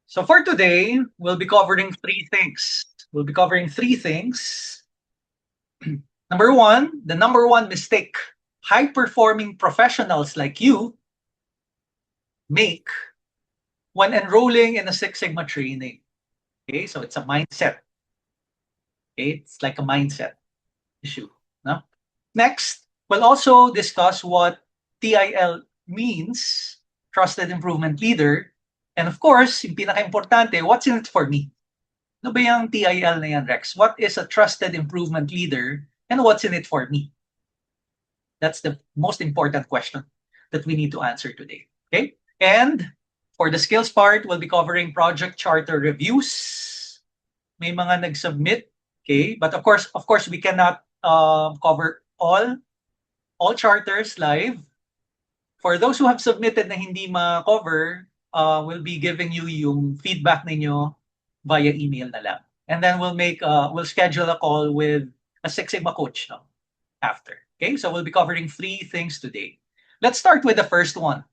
So for today, we'll be covering three things. We'll be covering three things. Number one, the number one mistake high-performing professionals like you make when enrolling in a Six Sigma training. Okay, so it's a mindset. Okay, it's like a mindset issue. No? Next, we'll also discuss what TIL means, Trusted Improvement Leader. And of course, yung pinaka-importante, what's in it for me? Ano ba yung TIL na yan, Rex? What is a Trusted Improvement Leader and what's in it for me? That's the most important question that we need to answer today. Okay? And for the skills part, we'll be covering project charter reviews. May mga nag-submit. Okay? But of course, we cannot cover all charters live. For those who have submitted na hindi ma-cover, we'll be giving you yung feedback ninyo via email na lang. And then we'll schedule a call with a Six Sigma coach after. Okay, so we'll be covering three things today. Let's start with the first one.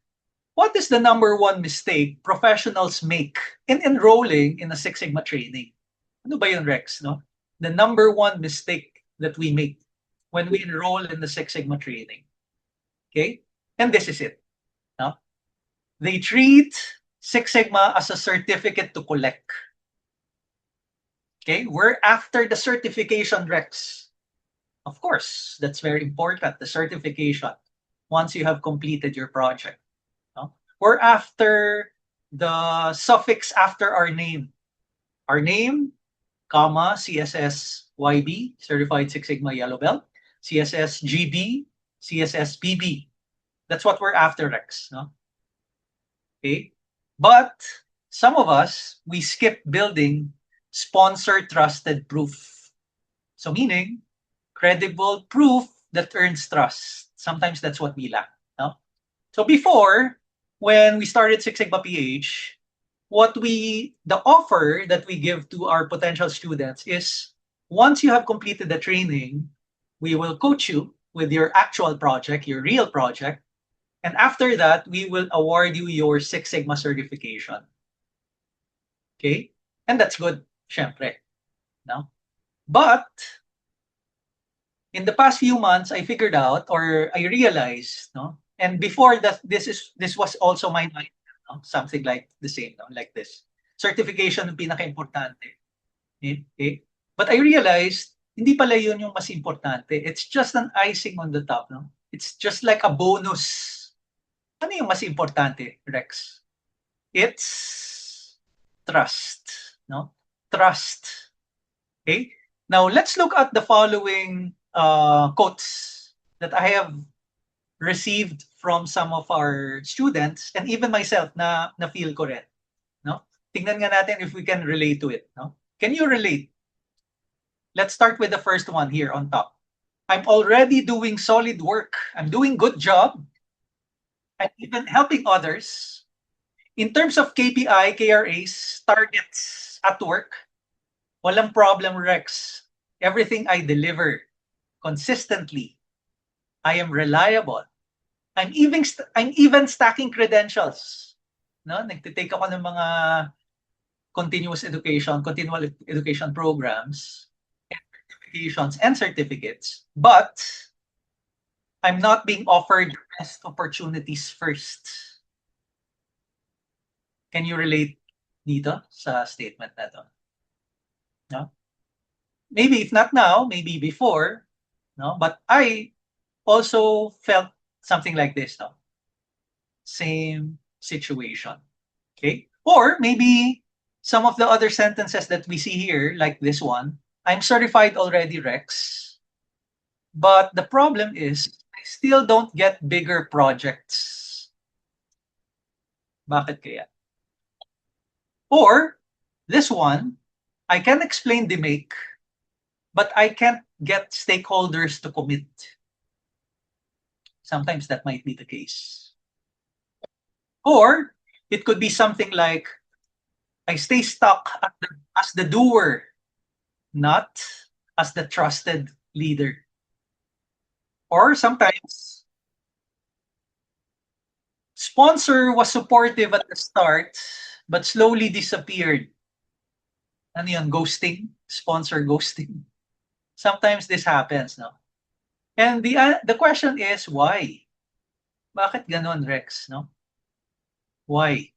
What is the number one mistake professionals make in enrolling in a Six Sigma training? Ano ba yun, Rex? No? The number one mistake that we make when we enroll in the Six Sigma training. Okay? And this is it. No? They treat Six Sigma as a certificate to collect. Okay? We're after the certification, Rex. Of course, that's very important, the certification, once you have completed your project. No? We're after the suffix after our name. Our name, comma, CSS YB, Certified Six Sigma Yellow Belt, CSS GB, CSS PB. That's what we're after, Rex. No? Okay? But some of us, we skip building sponsor trusted proof. So meaning, credible proof that earns trust. Sometimes that's what we lack. No? So before, when we started Six Sigma PH, the offer that we give to our potential students is once you have completed the training, we will coach you with your actual project, your real project. And after that, we will award you your Six Sigma certification. Okay? And that's good, syempre. No? But in the past few months, I figured out or I realized, no? And before that, this was also my mind, no? Something like the same, no? Like this. Certification ang pinaka-importante. Okay? But I realized, hindi pala yun yung mas importante. It's just an icing on the top, no? It's just like a bonus. Ano yung mas importante, Rex? It's trust, no? Trust. Okay? Now, let's look at the following quotes that I have received from some of our students and even myself na feel ko rin. No? Tingnan nga natin if we can relate to it. No? Can you relate? Let's start with the first one here on top. I'm already doing solid work. I'm doing good job. I'm even helping others. In terms of KPI, KRAs, targets at work, walang problem, Rex. Everything I deliver consistently. I am reliable. I'm even stacking credentials. No, nagtitake ako ng mga continual education programs, certifications and certificates, but I'm not being offered best opportunities first. Can you relate dito sa statement na to? No? Maybe if not now, maybe before, no? But I also felt something like this, no? Same situation. Okay? Or maybe some of the other sentences that we see here, like this one, I'm certified already, Rex. But the problem is, I still don't get bigger projects. Bakit kaya? Or, this one, I can explain the make, but I can't get stakeholders to commit. Sometimes that might be the case. Or, it could be something like, I stay stuck as the doer, not as the trusted leader. Or sometimes, sponsor was supportive at the start, but slowly disappeared. Ano yun? Ghosting? Sponsor ghosting. Sometimes this happens, no? And the question is, why? Bakit ganon, Rex, no? Why?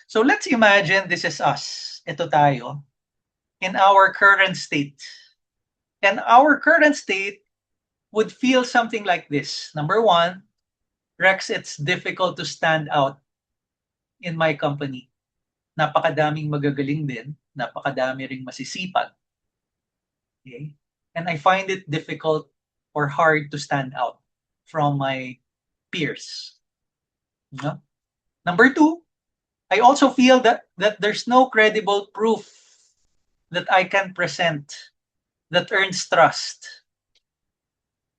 So let's imagine this is us. Ito tayo. In our current state. And our current state would feel something like this. Number one, Rex, it's difficult to stand out in my company. Napakadaming magagaling din. Napakadami ring masisipag. Okay? And I find it difficult or hard to stand out from my peers. No? Number two, I also feel that there's no credible proof that I can present that earns trust.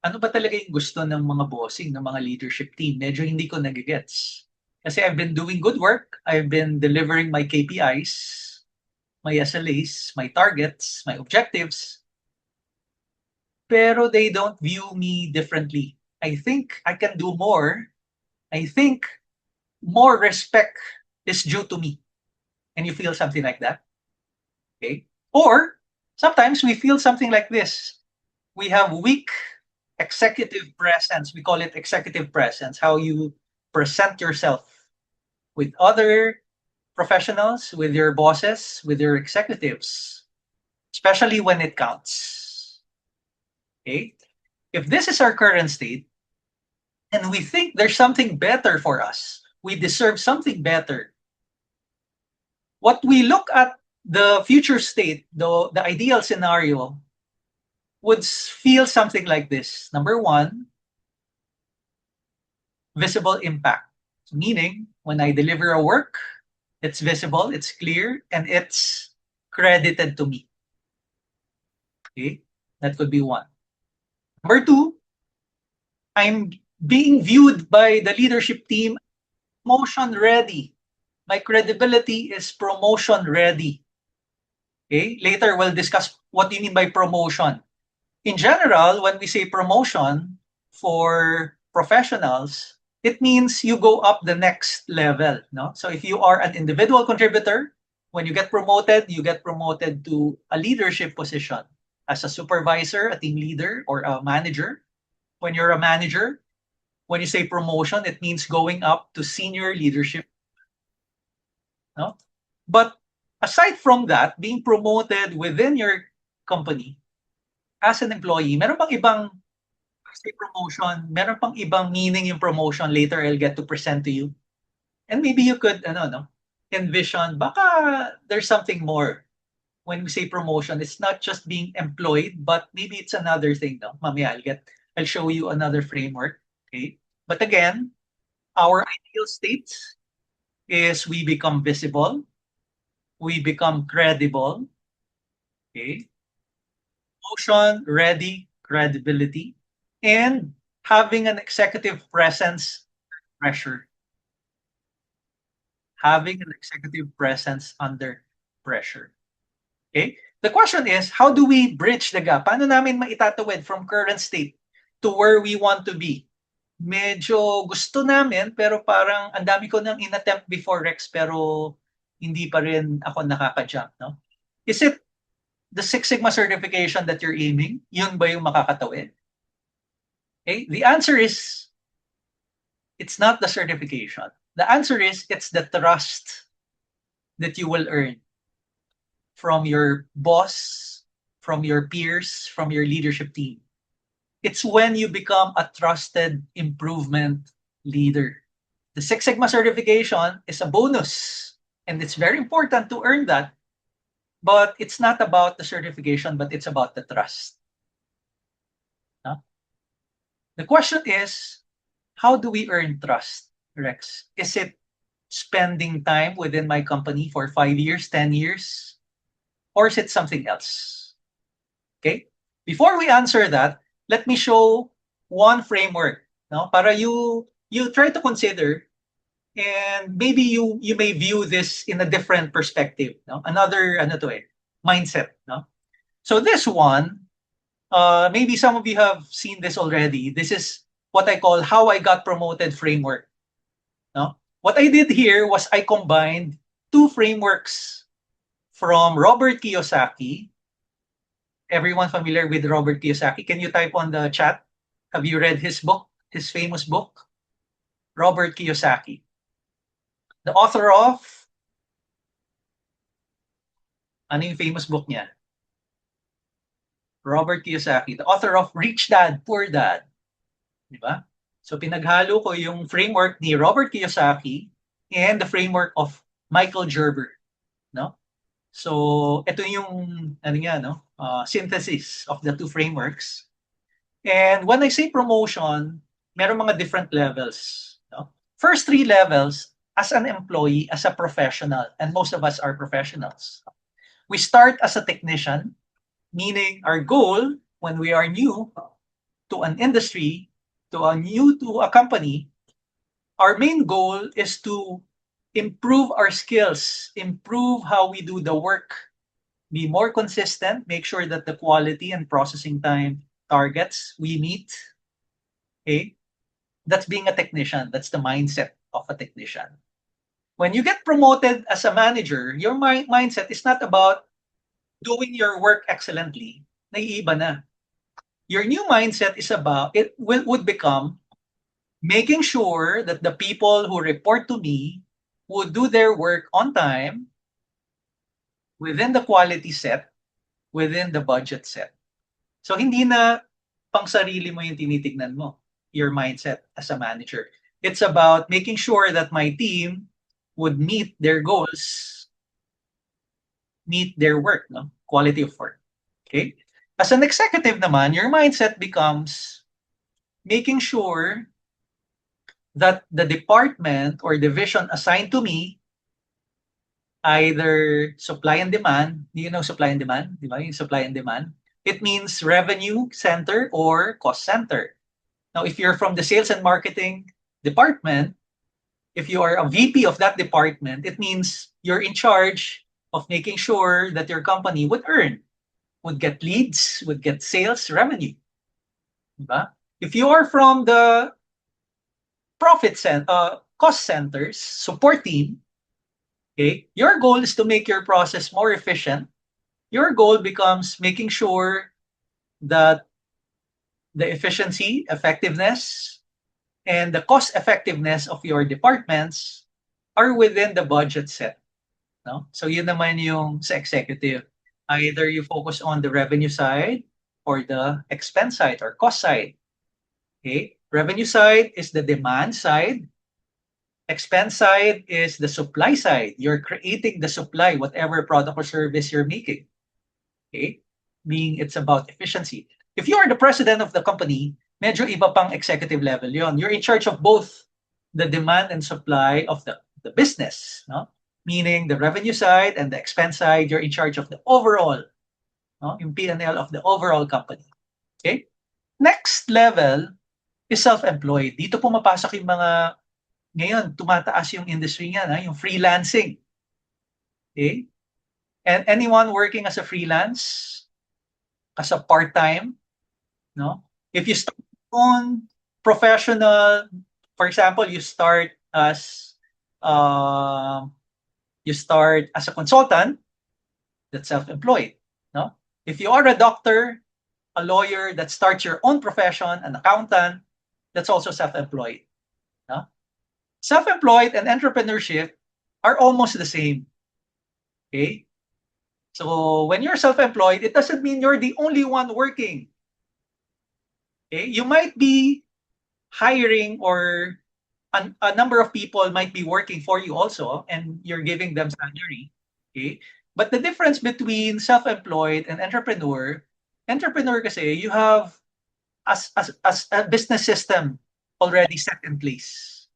Ano ba talaga yung gusto ng mga bossing, ng mga leadership team? Medyo hindi ko nagigets. Kasi I've been doing good work. I've been delivering my KPIs, my SLAs, my targets, my objectives. Pero they don't view me differently. I think I can do more. I think more respect is due to me. And you feel something like that? Okay? Or sometimes we feel something like this. We have weak executive presence. We call it executive presence, how you present yourself with other professionals, with your bosses, with your executives, especially when it counts. Okay? If this is our current state, and we think there's something better for us, we deserve something better. What we look at the future state, the ideal scenario, would feel something like this. Number one, visible impact. Meaning, when I deliver a work, it's visible, it's clear, and it's credited to me. Okay, that could be one. Number two, I'm being viewed by the leadership team promotion ready. My credibility is promotion ready. Okay, later we'll discuss what do you mean by promotion. In general, when we say promotion for professionals, it means you go up the next level. No? So if you are an individual contributor, when you get promoted to a leadership position as a supervisor, a team leader, or a manager. When you're a manager, when you say promotion, it means going up to senior leadership. No? But aside from that, being promoted within your company, as an employee, meron pang ibang say promotion, meron pang ibang meaning yung promotion. Later, I'll get to present to you. And maybe you could, envision, baka there's something more. When we say promotion, it's not just being employed, but maybe it's another thing. No? Mamaya, I'll show you another framework. Okay. But again, our ideal state is we become visible, we become credible. Okay. Promotion, ready, credibility, and having an executive presence pressure. Having an executive presence under pressure. Okay? The question is, how do we bridge the gap? Paano namin maitatawid from current state to where we want to be? Medyo gusto namin, pero parang ang dami ko nang inattempt before, Rex, pero hindi pa rin ako nakaka-jump, no? Is it the Six Sigma certification that you're aiming? Yun ba yung makakatawid? Okay? The answer is, it's not the certification. The answer is, it's the trust that you will earn from your boss, from your peers, from your leadership team. It's when you become a trusted improvement leader. The Six Sigma certification is a bonus, and it's very important to earn that. But it's not about the certification, but it's about the trust. Huh? The question is, how do we earn trust, Rex? Is it spending time within my company for 5 years, 10 years? Or is it something else? Okay? Before we answer that, let me show one framework, no? Para you try to consider, and maybe you may view this in a different perspective, no? Another mindset, no? So this one, maybe some of you have seen this already. This is what I call how I got promoted framework, no? What I did here was I combined two frameworks from Robert Kiyosaki. Everyone familiar with Robert Kiyosaki? Can you type on the chat? Have you read his book, his famous book? Robert Kiyosaki. The author of, ano yung famous book niya? Robert Kiyosaki, the author of Rich Dad, Poor Dad. Di ba? So pinaghalo ko yung framework ni Robert Kiyosaki and the framework of Michael Gerber, no? So ito yung ano nga, no? Synthesis of the two frameworks. And when I say promotion, meron mga different levels, no? First three levels, as an employee, as a professional, and most of us are professionals. We start as a technician, meaning our goal when we are new to an industry, to a company, our main goal is to improve our skills, improve how we do the work, be more consistent, make sure that the quality and processing time targets we meet. Okay? That's being a technician. That's the mindset of a technician. When you get promoted as a manager, your mindset is not about doing your work excellently. Naiiba na. Your new mindset is about, would become making sure that the people who report to me would do their work on time, within the quality set, within the budget set. So hindi na pang sarili mo yung tinitignan mo, your mindset as a manager. It's about making sure that my team would meet their goals, meet their work, no? Quality of work. Okay? As an executive naman, your mindset becomes making sure that the department or division assigned to me, either supply and demand, do you know supply and demand? Di ba? Yung supply and demand. It means revenue center or cost center. Now, if you're from the sales and marketing department, if you are a VP of that department, it means you're in charge of making sure that your company would earn, would get leads, would get sales revenue. Diba? If you are from the cost centers, support team, okay, your goal is to make your process more efficient. Your goal becomes making sure that the efficiency, effectiveness, and the cost effectiveness of your departments are within the budget set. No? So yun naman yung sa executive. Either you focus on the revenue side or the expense side or cost side. Okay? Revenue side is the demand side. Expense side is the supply side. You're creating the supply, whatever product or service you're making. Okay? Meaning it's about efficiency. If you are the president of the company, medyo iba pang executive level yon. You're in charge of both the demand and supply of the business. No? Meaning the revenue side and the expense side, you're in charge of the overall, no? Yung P&L of the overall company. Okay? Next level is self-employed. Dito pumapasok yung mga, ngayon, tumataas yung industry niya, yung freelancing. Okay? And anyone working as a freelance, as a part-time, no? If you start on professional, for example, you start as a consultant, that's self-employed, no? If you are a doctor, a lawyer that starts your own profession, an accountant, that's also self-employed, no? Self-employed and entrepreneurship are almost the same. Okay? So when you're self-employed, it doesn't mean you're the only one working. Okay? You might be hiring, or a number of people might be working for you also, and you're giving them salary. Okay? But the difference between self-employed and entrepreneur kasi, you have as a business system already set in place.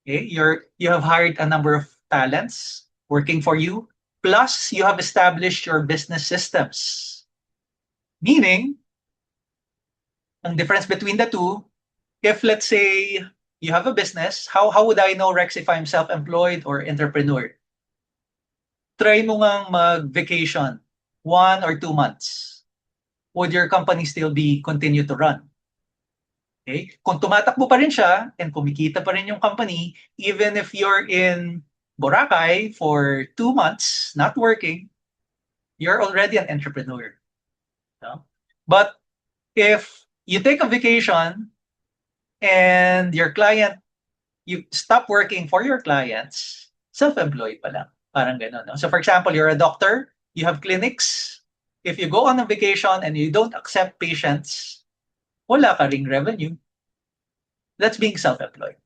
Okay? You have hired a number of talents working for you, plus you have established your business systems. Meaning, ang difference between the two, if let's say you have a business, how would I know, Rex, if I'm self-employed or entrepreneur? Try mo ngang mag-vacation 1 or 2 months. Would your company still continue to run? Okay? Kung tumatakbo pa rin siya and kumikita pa rin yung company, even if you're in Boracay for 2 months, not working, you're already an entrepreneur. No? But if you take a vacation and your client, you stop working for your clients, self-employed pa lang. Parang gano'n. No? So for example, you're a doctor, you have clinics. If you go on a vacation and you don't accept patients, wala ka ring revenue. That's being self-employed.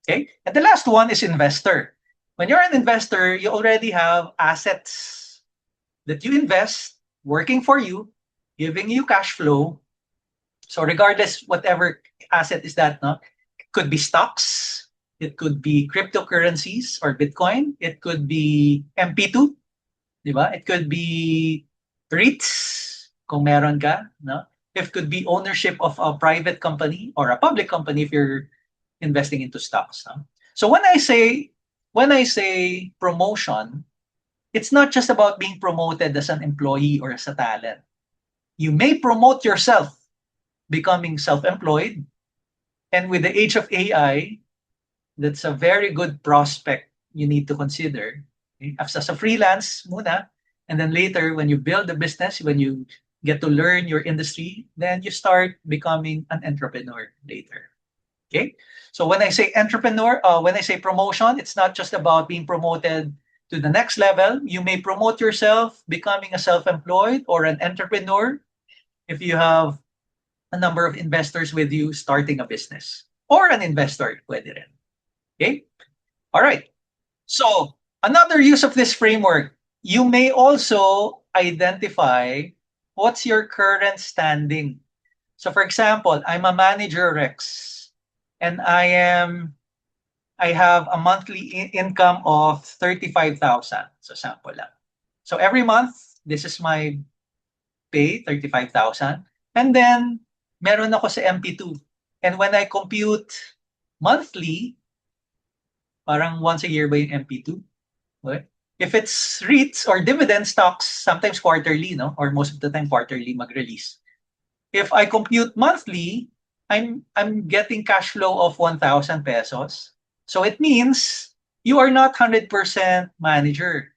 Okay? And the last one is investor. When you're an investor, you already have assets that you invest working for you, giving you cash flow. So regardless, whatever asset is that, no? It could be stocks, it could be cryptocurrencies or Bitcoin, it could be MP2, di ba? It could be REITs, kung meron ka, no? It could be ownership of a private company or a public company if you're investing into stocks. No? So when I say promotion, it's not just about being promoted as an employee or as a talent. You may promote yourself becoming self-employed, and with the age of AI, that's a very good prospect you need to consider. Okay? As a freelance muna, and then later when you build the business, when you get to learn your industry, then you start becoming an entrepreneur later. Okay? So when I say entrepreneur, when I say promotion, it's not just about being promoted to the next level. You may promote yourself becoming a self-employed or an entrepreneur if you have a number of investors with you starting a business. Or an investor, pwede rin. Okay? All right. So another use of this framework, you may also identify what's your current standing. So for example, I'm a manager, Rex, and I have a monthly income of 35,000. So sample lang. So every month, this is my pay, 35,000. And then meron ako sa MP2. And when I compute monthly, parang once a year ba yung MP2? Okay? If it's REITs or dividend stocks, sometimes quarterly, no? Or most of the time quarterly mag-release. If I compute monthly, I'm getting cash flow of 1,000 pesos. So it means you are not 100% manager.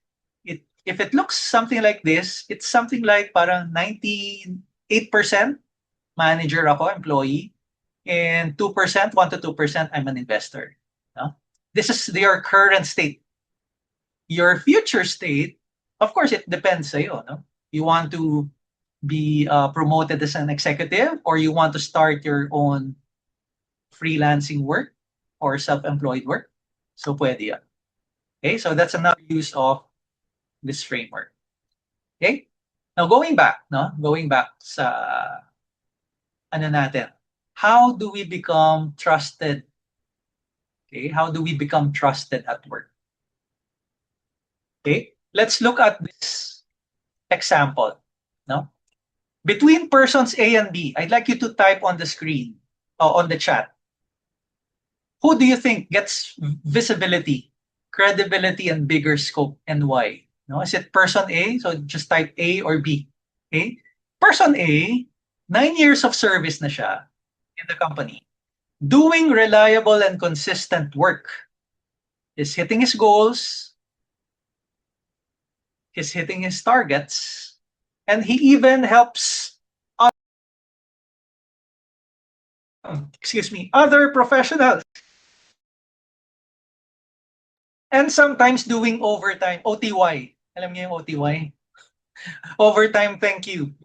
If it looks something like this, it's something like parang 98% manager ako, employee, and 2%, 1 to 2%, I'm an investor. No? This is your current state. Your future state, of course, it depends sa'yo. No? You want to be promoted as an executive, or you want to start your own freelancing work or self-employed work. So pwede yan. Okay, so that's another use of this framework. Okay, now going back sa ano natin, how do we become trusted? Okay, how do we become trusted at work? Okay, let's look at this example. No, between persons A and B, I'd like you to type on the screen, on the chat. Who do you think gets visibility, credibility, and bigger scope, and why? No, is it person A? So just type A or B. Okay? Person A, 9 years of service na siya in the company. Doing reliable and consistent work. Is hitting his goals. He's hitting his targets. And he even helps other professionals. And sometimes doing overtime, OTY. Alam niyo yung OTY? Overtime, thank you.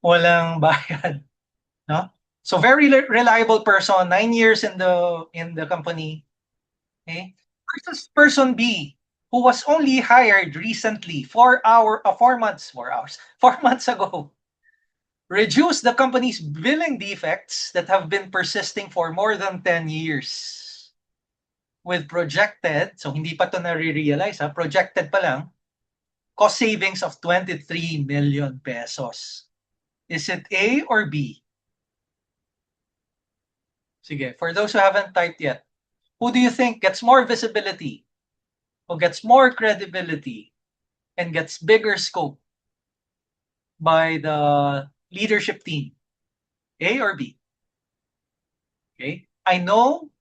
Walang bayad, no? So very reliable person, 9 years in the company. Okay? Versus person B, who was only hired recently, 4 months ago. Reduce the company's billing defects that have been persisting for more than 10 years. With projected, so hindi pa to nare-realize, projected pa lang, cost savings of 23 million pesos. Is it A or B? Sige, for those who haven't typed yet, who do you think gets more visibility, who gets more credibility, and gets bigger scope by the leadership team? A or B? Okay, I know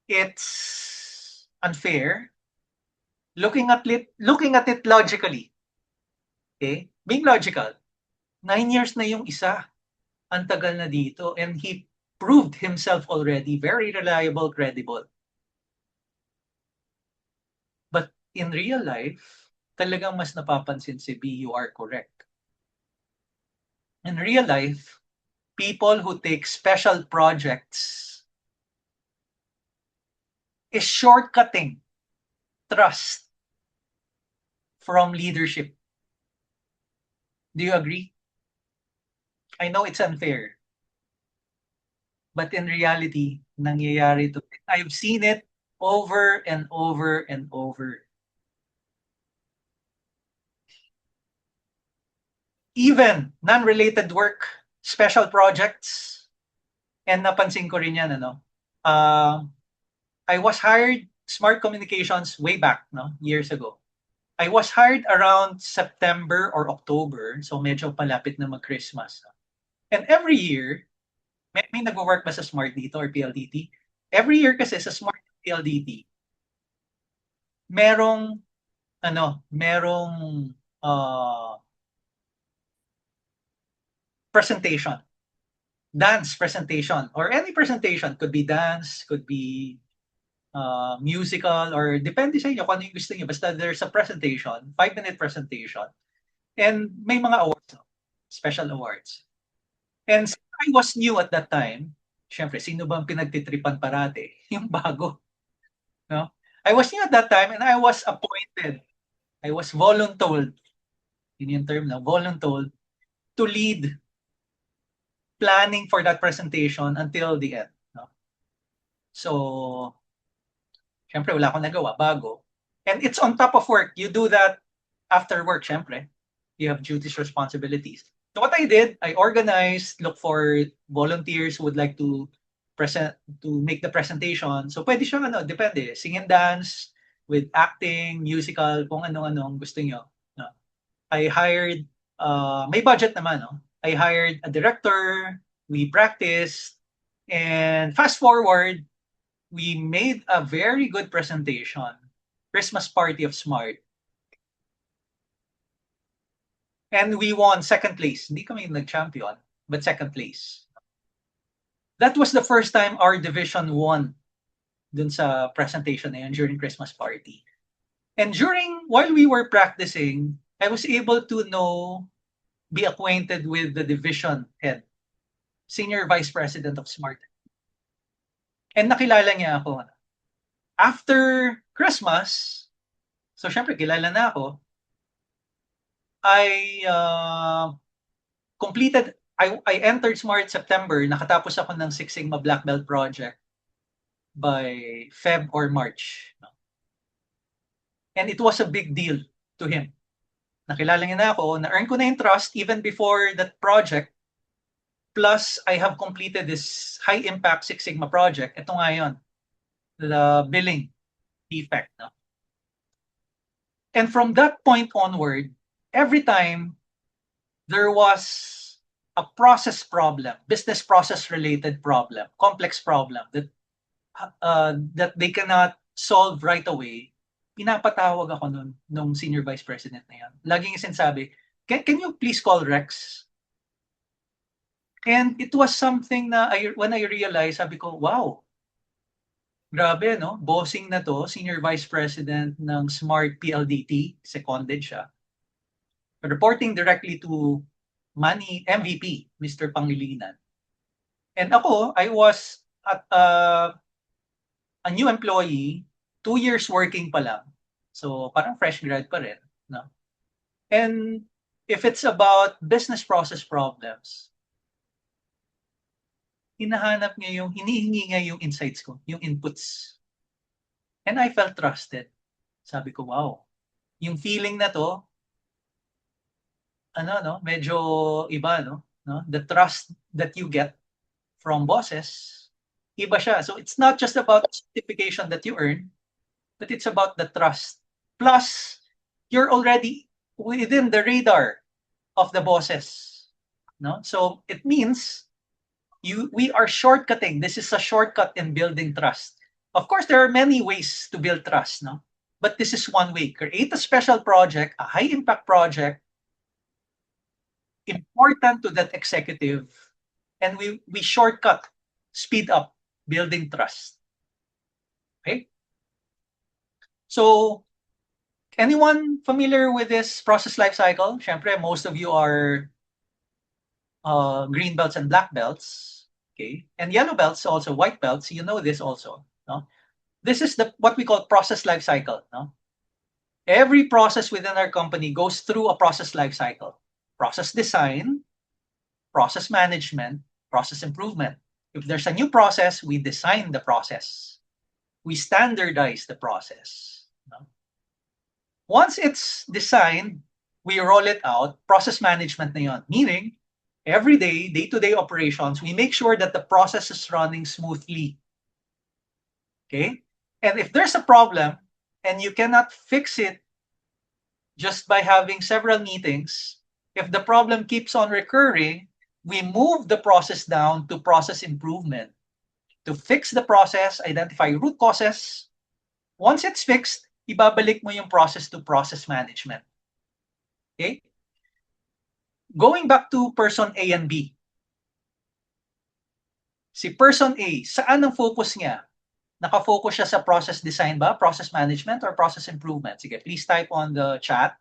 it's unfair, looking at it logically, okay? Being logical, 9 years na yung isa. Ang tagal na dito, and he proved himself already very reliable, credible. But in real life, talagang mas napapansin si B, you are correct. In real life, people who take special projects is shortcutting trust from leadership. Do you agree? I know it's unfair. But in reality, nangyayari to. I've seen it over and over and over. Even non-related work, special projects, and napansin ko rin yan, I was hired Smart Communications way back, years ago. I was hired around September or October, so medyo palapit na mag-Christmas. And every year, may nag-work ba sa Smart dito or PLDT? Every year kasi sa Smart PLDT, merong presentation, dance presentation, or any presentation. Could be dance, could be musical, or depende sa inyo kung ano yung gusto niyo. Basta there's a presentation, 5-minute presentation, and may mga awards, special awards. And since I was new at that time, syempre, sino bang pinagtitripan parati? Yung bago. No? I was new at that time and I was appointed. I was voluntold. Yun yung term na, voluntold to lead planning for that presentation until the end. No? So, syempre, wala akong nagawa, bago. And it's on top of work. You do that after work, syempre. You have duties, responsibilities. So what I did, I organized, look for volunteers who would like to make the presentation. So pwede siyang depende, sing and dance, with acting, musical, kung ano-ano ang gusto nyo. No? I hired, may budget naman, no? I hired a director, we practiced, and fast forward, we made a very good presentation, Christmas Party of Smart. And we won second place. Hindi kami nag-champion, but second place. That was the first time our division won dun sa presentation na yun during Christmas party. And while we were practicing, I was able to be acquainted with the division head, Senior Vice President of Smart. And nakilala niya ako. After Christmas, so syempre kilala na ako, I entered Smart September, nakatapos ako ng Six Sigma Black Belt project by Feb or March. And it was a big deal to him. Nakilala niya na ako, na-earn ko na yung trust even before that project. Plus, I have completed this high-impact Six Sigma project. Ito nga yun, the billing defect. No? And from that point onward, every time there was a process problem, business process related problem, complex problem that they cannot solve right away, pinapatawag ako nung senior vice president na yan. Laging sinasabi, can you please call Rex? And it was something na when I realized, sabi ko, wow, grabe, no? Bossing na to, senior vice president ng Smart PLDT, seconded siya. Reporting directly to Money MVP, Mr. Pangilinan. And ako, I was at a new employee, 2 years working pa lang. So parang fresh grad pa rin. No? And if it's about business process problems, hinihingi niya yung insights ko, yung inputs. And I felt trusted. Sabi ko, wow, yung feeling na to, medyo iba, no? The trust that you get from bosses, iba siya. So it's not just about the certification that you earn, but it's about the trust. Plus, you're already within the radar of the bosses. No? So it means we are shortcutting. This is a shortcut in building trust. Of course, there are many ways to build trust, no? But this is one way. Create a special project, a high impact project, important to that executive, and we shortcut, speed up building trust. Okay? So, anyone familiar with this process life cycle? Syempre, most of you are green belts and black belts. Okay? And yellow belts, also white belts. You know this also. No? This is the what we call process life cycle. No? Every process within our company goes through a process life cycle. Process design, process management, process improvement. If there's a new process, we design the process. We standardize the process. No? Once it's designed, we roll it out, process management na yun. Meaning, every day, day-to-day operations, we make sure that the process is running smoothly. Okay? And if there's a problem and you cannot fix it just by having several meetings, if the problem keeps on recurring, we move the process down to process improvement. To fix the process, identify root causes. Once it's fixed, ibabalik mo yung process to process management. Okay? Going back to person A and B. Si person A, saan ang focus niya? Naka-focus siya sa process design ba, process management, or process improvement? Sige, please type on the chat.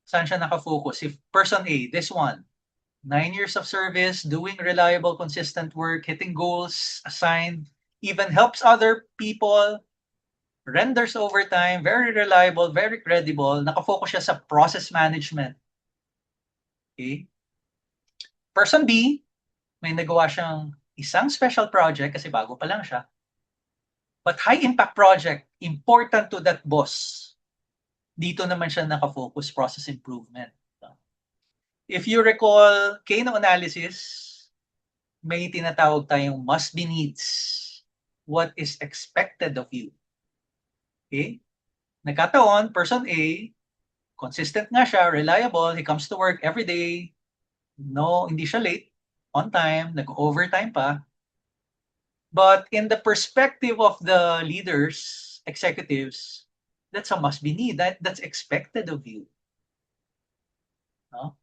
Saan siya naka-focus? Si person A, this one. 9 years of service, doing reliable, consistent work, hitting goals assigned, even helps other people, renders overtime, very reliable, very credible, nakafocus siya sa process management. Okay? Person B, may nagawa siyang isang special project kasi bago pa lang siya. But high impact project, important to that boss. Dito naman siya nakafocus, process improvement. If you recall Kano analysis, may tinatawag tayong must-be needs. What is expected of you? Okay? Nagkataon, person A, consistent nga siya, reliable, he comes to work every day, no, hindi siya late, on time, nag-overtime pa. But in the perspective of the leaders, executives, that's a must-be need. That's expected of you. No?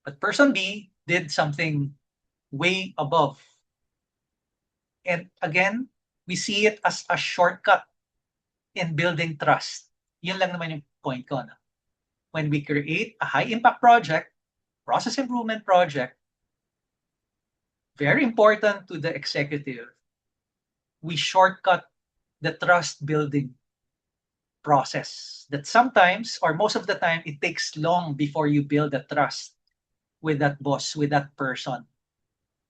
But person B did something way above. And again, we see it as a shortcut in building trust. Yun lang naman yung point ko. No? When we create a high-impact project, process improvement project, very important to the executive, we shortcut the trust-building process. That sometimes, or most of the time, it takes long before you build a trust with that boss, with that person.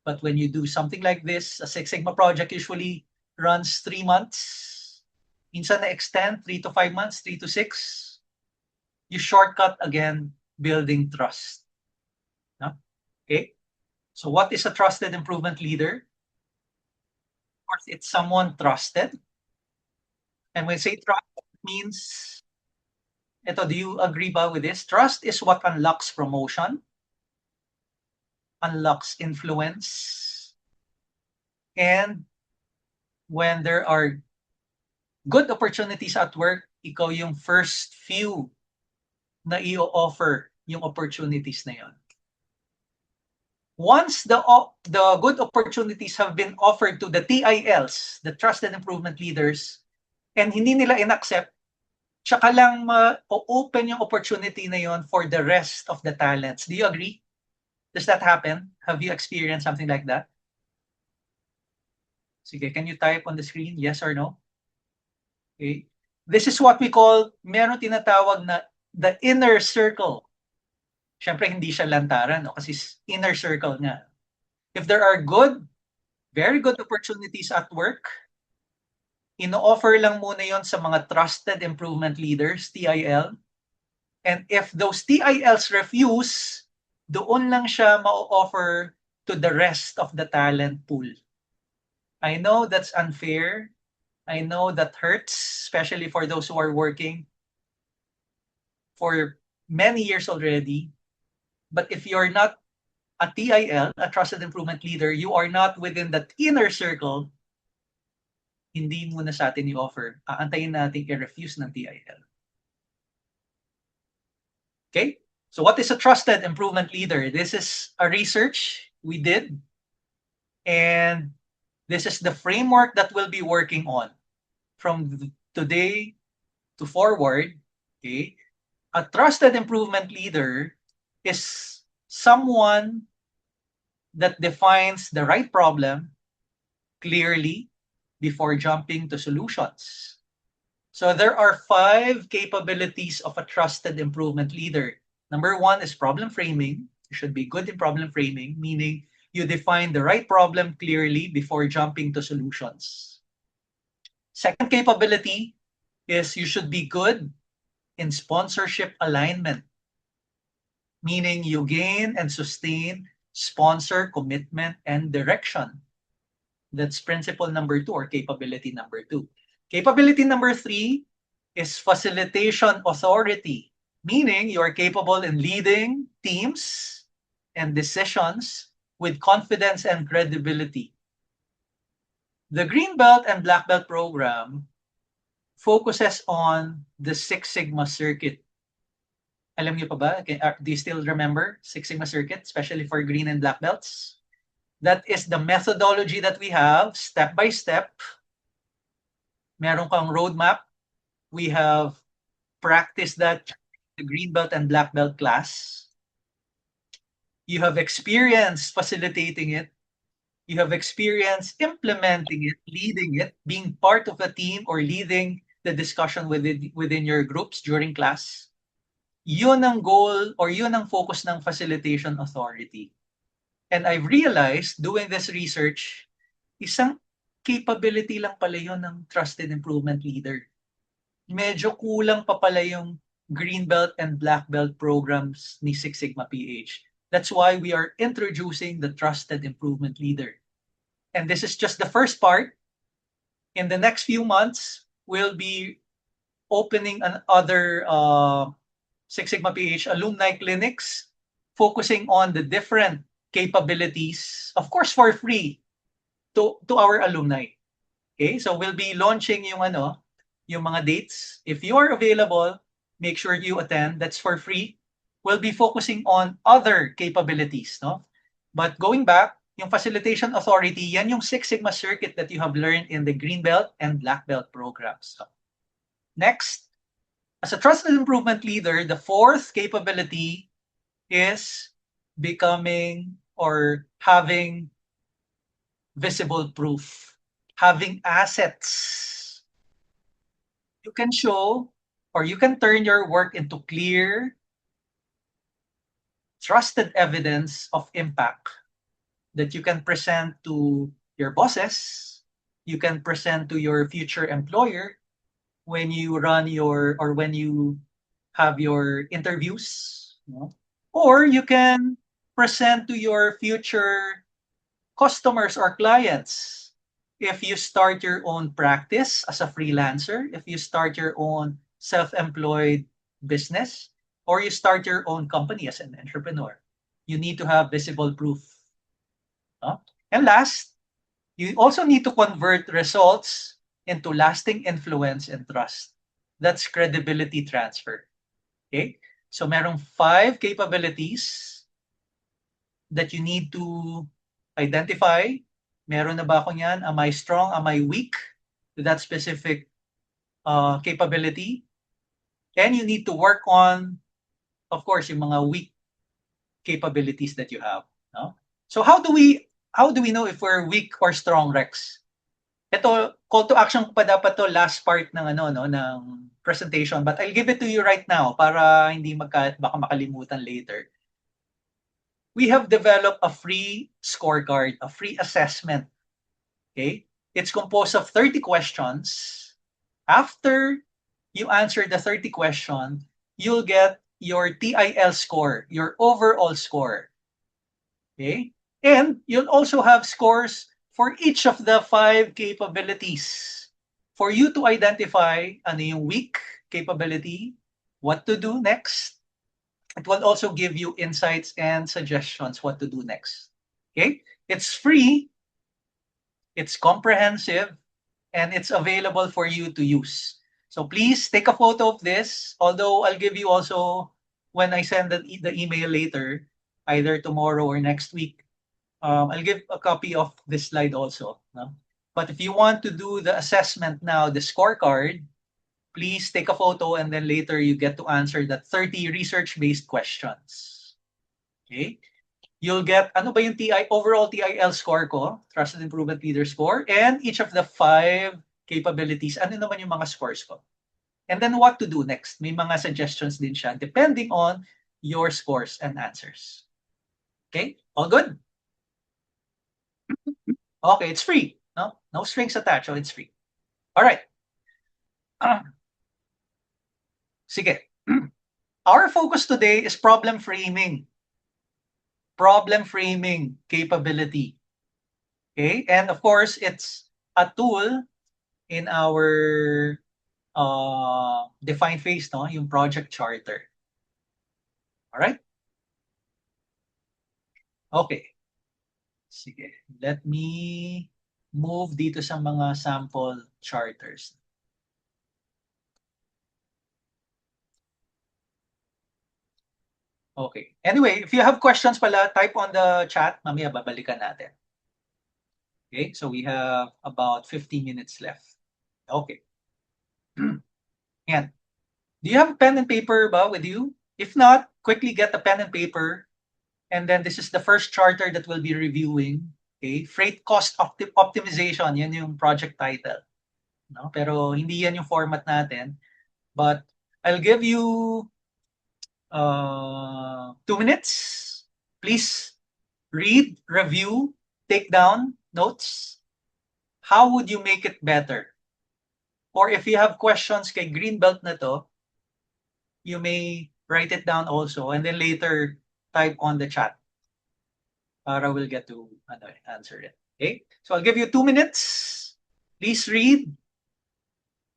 But when you do something like this, a Six Sigma project usually runs 3 months. Minsan na-extend 3 to 5 months, 3 to 6. You shortcut again, building trust. No? Okay? So what is a trusted improvement leader? Of course, it's someone trusted. And when I say trust, it means, do you agree ba with this? Trust is what unlocks promotion, unlocks influence, and when there are good opportunities at work, ikaw yung first few na i-offer yung opportunities na yon. Once the good opportunities have been offered to the TILs, the Trusted Improvement Leaders, and hindi nila in-accept, tsaka lang ma-open yung opportunity na yon for the rest of the talents. Do you agree? Does that happen? Have you experienced something like that? Sige, can you type on the screen, yes or no? Okay. This is what we call, meron tinatawag na the inner circle. Siyempre, hindi siya lantaran, no? Kasi inner circle nga. If there are very good opportunities at work, ino-offer lang muna yon sa mga trusted improvement leaders, TIL. And if those TILs refuse, doon lang siya ma-offer to the rest of the talent pool. I know that's unfair. I know that hurts, especially for those who are working for many years already. But if you're not a TIL, a Trusted Improvement Leader, you are not within that inner circle, hindi muna sa atin i-offer. Aantayin natin i-refuse ng TIL. Okay? So what is a Trusted Improvement Leader? This is a research we did, and this is the framework that we'll be working on from today to forward. Okay? A Trusted Improvement Leader is someone that defines the right problem clearly before jumping to solutions. So there are 5 capabilities of a trusted improvement leader. Number 1 is problem framing. You should be good in problem framing, meaning you define the right problem clearly before jumping to solutions. Second capability is you should be good in sponsorship alignment, meaning you gain and sustain sponsor commitment and direction. That's principle number 2 or capability number 2. Capability number 3 is facilitation authority, meaning you are capable in leading teams and decisions with confidence and credibility. The Green Belt and Black Belt program focuses on the Six Sigma circuit. Alam niyo pa ba? Do you still remember Six Sigma circuit, especially for green and black belts? That is the methodology that we have, step by step. Meron kang roadmap. We have practiced that in the Green Belt and Black Belt class. You have experience facilitating it. You have experience implementing it, leading it, being part of a team or leading the discussion within your groups during class. Yun ang goal or yun ang focus ng facilitation authority. And I've realized doing this research, isang capability lang pala yun ng trusted improvement leader. Medyo kulang pa pala yung Green Belt and Black Belt programs ni Six Sigma PH. That's why we are introducing the trusted improvement leader. And this is just the first part. In the next few months, we'll be opening another Six Sigma PH alumni clinics, focusing on the different capabilities, of course for free, to our alumni. Okay, so we'll be launching yung mga dates. If you are available, make sure you attend. That's for free. We'll be focusing on other capabilities, no? But going back, yung facilitation authority, yan yung Six Sigma circuit that you have learned in the Green Belt and Black Belt programs. So, next, as a trusted improvement leader, the fourth capability is becoming or having visible proof, having assets. You can show or you can turn your work into clear, trusted evidence of impact that you can present to your bosses, you can present to your future employer when you run your or when you have your interviews, or you can present to your future customers or clients. If you start your own practice as a freelancer, if you start your own self-employed business, or you start your own company as an entrepreneur, you need to have visible proof. And last, you also need to convert results into lasting influence and trust. That's credibility transfer. Okay? So merong 5 capabilities that you need to identify. Meron na ba ako niyan? Am I strong? Am I weak to that specific capability? And you need to work on, of course, yung mga weak capabilities that you have. No? So how do we know if we're weak or strong, Rex? Ito, call to action pa dapat to last part ng ng presentation, but I'll give it to you right now para hindi baka makalimutan later. We have developed a free scorecard, a free assessment. Okay? It's composed of 30 questions. After you answer the 30 questions, you'll get your TIL score, your overall score. Okay? And you'll also have scores for each of the 5 capabilities for you to identify ano yung weak capability, what to do next, It will also give you insights and suggestions what to do next. Okay? It's free, it's comprehensive, and it's available for you to use. So please take a photo of this, although I'll give you also, when I send the email later, either tomorrow or next week, I'll give a copy of this slide also. No? But if you want to do the assessment now, the scorecard, please take a photo and then later you get to answer the 30 research-based questions. Okay? You'll get, ano ba yung overall TIL score ko, Trusted Improvement Leader score, and each of the 5 capabilities, ano naman yung mga scores ko. And then what to do next. May mga suggestions din siya depending on your scores and answers. Okay? All good? Okay, it's free. No strings attached, so it's free. All right. Sige. Our focus today is problem framing. Problem framing capability. Okay? And of course, it's a tool in our defined phase, no? Yung project charter. All right? Okay. Sige. Let me move dito sa mga sample charters. Okay. Anyway, if you have questions pala, type on the chat. Mamaya babalikan natin. Okay, so we have about 50 minutes left. Okay. Yan. Do you have pen and paper ba with you? If not, quickly get a pen and paper. And then this is the first charter that we'll be reviewing. Okay, freight cost optimization. Yan yung project title. No? Pero hindi yan yung format natin. But I'll give you 2 minutes. Please read, review, take down notes. How would you make it better? Or if you have questions kay Greenbelt na to, you may write it down also and then later type on the chat para we'll get to answer it. Okay? So I'll give you 2 minutes. Please read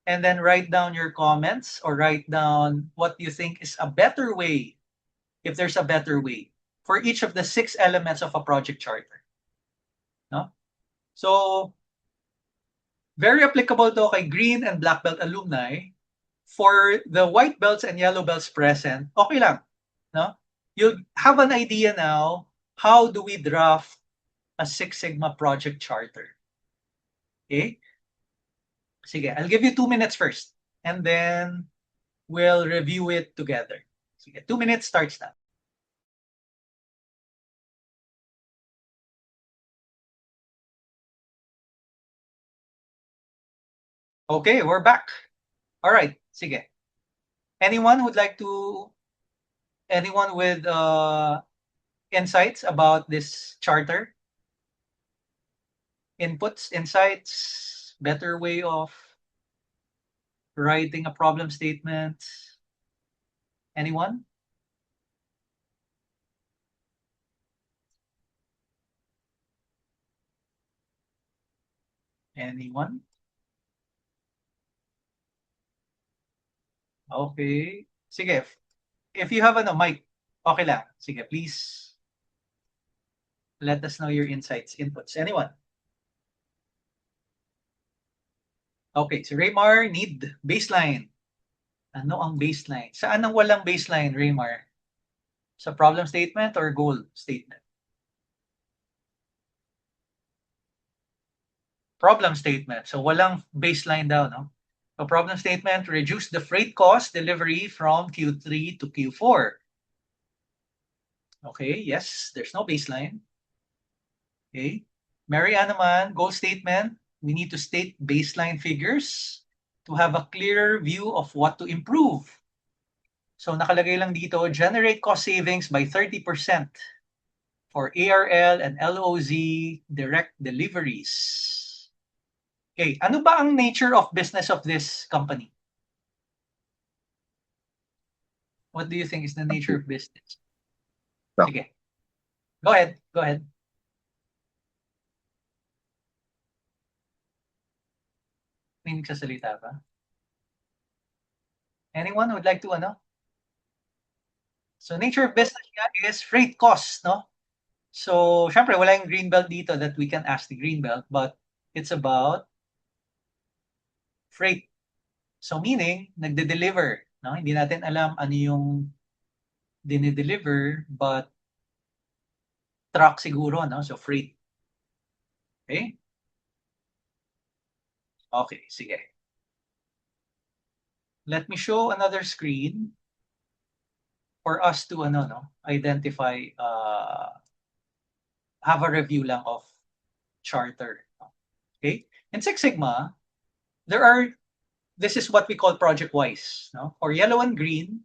and then write down your comments or write down what you think is a better way, if there's a better way, for each of the 6 elements of a project charter. No? So, very applicable to kay green and black belt alumni. For the white belts and yellow belts present, okay lang. No? You have an idea now, how do we draft a Six Sigma project charter? Okay? Sige, I'll give you 2 minutes first. And then we'll review it together. Sige, 2 minutes starts now. Okay, we're back. All right, sige. Anyone with insights about this charter? Inputs, insights, better way of writing a problem statement? Anyone? Anyone? Okay. Sige. If you have a mic, okay lang. Sige, please let us know your insights, inputs. Anyone? Okay, si Raymar, need baseline. Ano ang baseline? Saan ang walang baseline, Raymar? Sa problem statement or goal statement? Problem statement. So walang baseline daw, no? So problem statement, reduce the freight cost delivery from Q3 to Q4. Okay, yes, there's no baseline. Okay. Marianne naman, goal statement, we need to state baseline figures to have a clearer view of what to improve. So nakalagay lang dito, generate cost savings by 30% for ARL and LOZ direct deliveries. Okay, ano ba ang nature of business of this company? What do you think is the nature of business? Sige. Go ahead. Go ahead. May nagsasalita ba? Anyone would like to So nature of business niya is freight cost, no? So, syempre, wala yung greenbelt dito that we can ask the greenbelt, but it's about freight. So, meaning, nagde-deliver, no? Hindi natin alam ano yung dinideliver, but truck siguro, no? So, freight. Okay? Okay, sige. Let me show another screen for us to, identify, have a review lang of charter. Okay? In Six Sigma, this is what we call project-wise, no? Or yellow and green,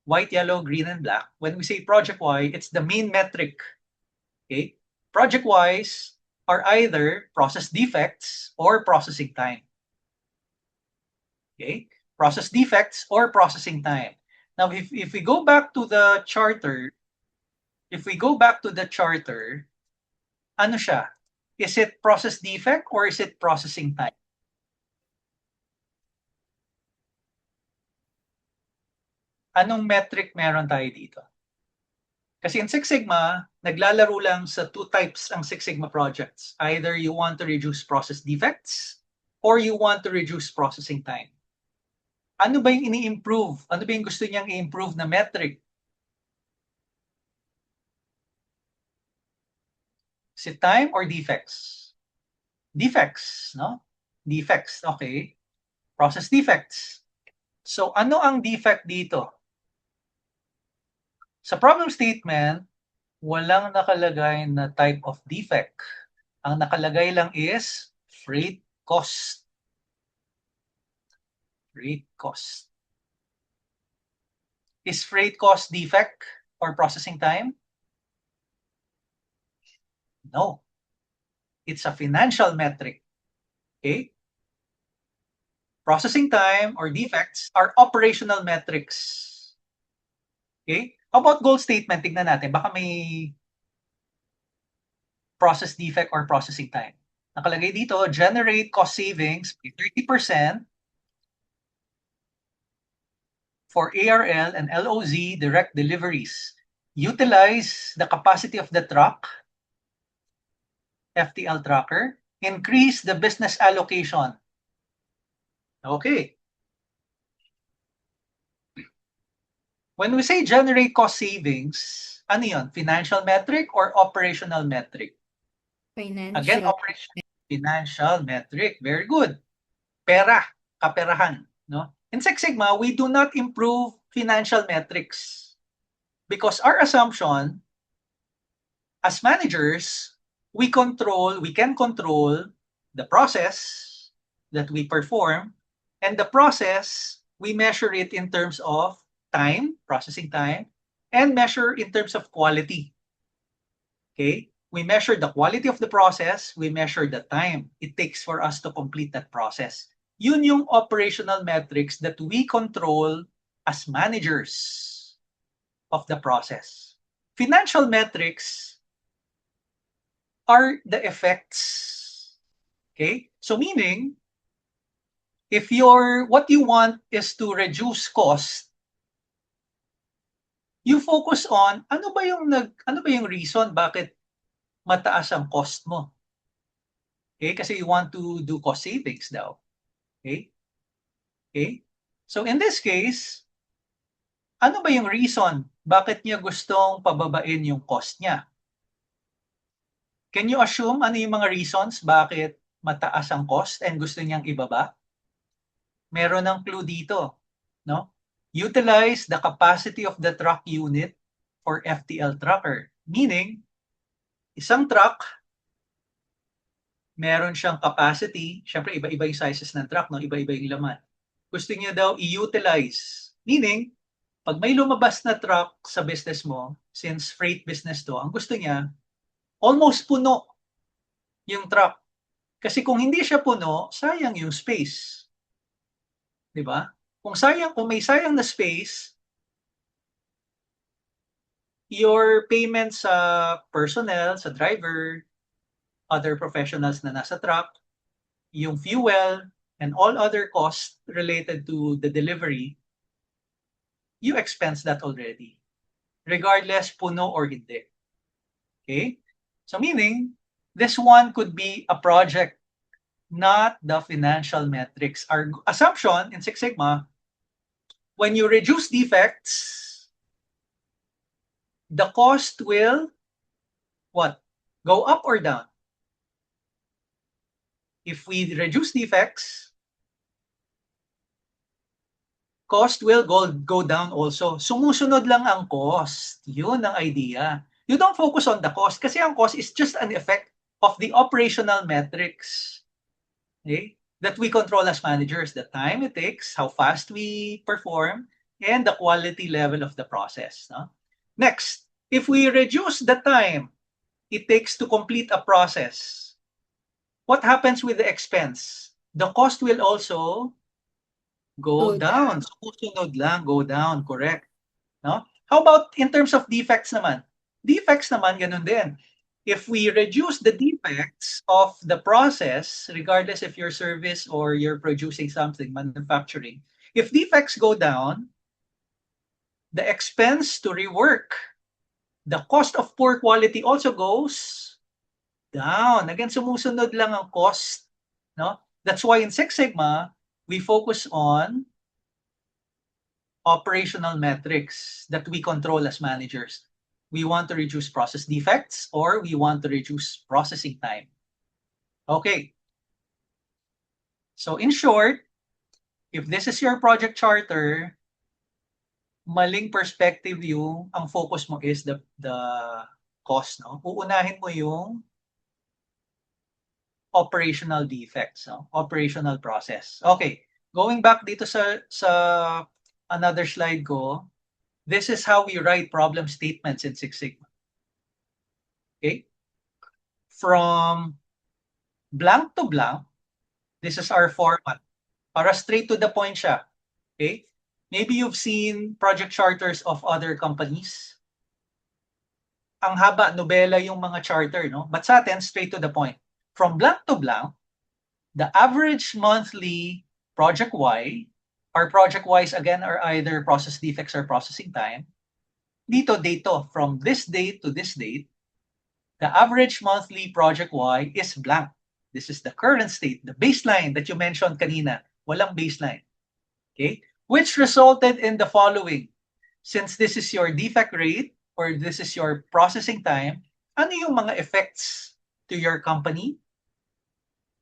white, yellow, green, and black. When we say project Y, it's the main metric. Okay? Project Ys are either process defects or processing time. Okay? Process defects or processing time. Now, if we go back to the charter, ano siya? Is it process defect or is it processing time? Anong metric meron tayo dito? Kasi in Six Sigma, naglalaro lang sa two types ang Six Sigma projects. Either you want to reduce process defects or you want to reduce processing time. Ano ba yung ini-improve? Ano ba yung gusto niyang i-improve na metric? Is it time or defects? Defects, no? Defects, okay. Process defects. So ano ang defect dito? Sa problem statement, walang nakalagay na type of defect. Ang nakalagay lang is freight cost. Freight cost. Is freight cost defect or processing time? No. It's a financial metric. Okay? Processing time or defects are operational metrics. Okay? How about goal statement? Tignan natin. Baka may process defect or processing time. Nakalagay dito, generate cost savings by 30% for ARL and LOZ direct deliveries. Utilize the capacity of the truck, FTL trucker. Increase the business allocation. Okay. When we say generate cost savings, ano yun? Financial metric or operational metric? Again, financial metric. Very good. Pera, kaperahan. No? In Six Sigma, we do not improve financial metrics because our assumption as managers, we can control the process that we perform, and the process, we measure it in terms of time, processing time, and measure in terms of quality. Okay? We measure the quality of the process, we measure the time it takes for us to complete that process. Yun yung operational metrics that we control as managers of the process. Financial metrics are the effects. Okay? So meaning, if what you want is to reduce cost, you focus on ano ba yung reason bakit mataas ang cost mo. Okay? Kasi you want to do cost savings daw. Okay? Okay? So in this case, ano ba yung reason bakit niya gustong pababain yung cost niya? Can you assume ano yung mga reasons bakit mataas ang cost and gusto niyang ibaba? Meron ng clue dito, no? Utilize the capacity of the truck unit or FTL trucker. Meaning, isang truck, meron siyang capacity. Siyempre, iba-iba yung sizes ng truck, no? Iba-iba yung laman. Gusto niya daw i-utilize. Meaning, pag may lumabas na truck sa business mo, since freight business to, ang gusto niya, almost puno yung truck. Kasi kung hindi siya puno, sayang yung space. 'Di ba? Kung may sayang na space, your payment sa personnel, sa driver, other professionals na nasa truck, yung fuel, and all other costs related to the delivery, you expense that already. regardless puno or hindi. Okay? So meaning, this one could be a project, not the financial metrics. Our assumption in Six Sigma, when you reduce defects, the cost will what? Go up or down? If we reduce defects, cost will go down also. Sumusunod lang ang cost. Yun ang idea. You don't focus on the cost kasi ang cost is just an effect of the operational metrics. Okay? That we control as managers. The time it takes, how fast we perform, and the quality level of the process. No? Next, if we reduce the time it takes to complete a process, what happens with the expense? The cost will also go Go down. down. Susunod lang, go down. Correct. No? How about in terms of defects naman? Defects naman, ganun din. If we reduce the defects of the process, regardless if you're service or you're producing something, manufacturing, if defects go down, the expense to rework, the cost of poor quality also goes down. Again, sumusunod lang ang cost. No? That's why in Six Sigma, we focus on operational metrics that we control as managers. We want to reduce process defects or we want to reduce processing time. Okay. So in short, if this is your project charter, maling perspective yung ang focus mo is the cost, no? Uunahin mo yung operational defects, no? Operational process. Okay. Going back dito sa another slide ko, this is how we write problem statements in Six Sigma. Okay? From blank to blank, this is our format. Para straight to the point siya. Okay? Maybe you've seen project charters of other companies. Ang haba, nobela yung mga charter, no? But sa atin, straight to the point. From blank to blank, the average monthly project Y, our project Ys again are either process defects or processing time. Dito, from this date to this date, the average monthly project Y is blank. This is the current state, the baseline that you mentioned kanina. Walang baseline. Okay? Which resulted in the following. Since this is your defect rate or this is your processing time, ano yung mga effects to your company,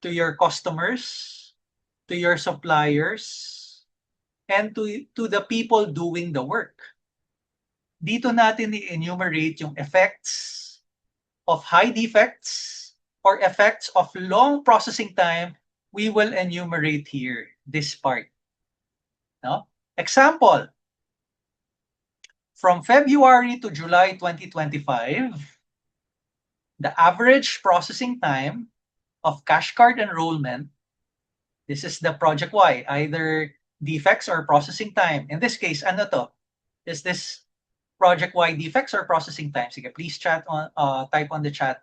to your customers, to your suppliers, and to the people doing the work? Dito natin i-enumerate yung effects of high defects or effects of long processing time. We will enumerate here this part. No? Example, from February to July 2025, the average processing time of cash card enrollment, this is the project Y, either defects or processing time. In this case, ano to? Is this project Y defects or processing time? Sige, please type on the chat.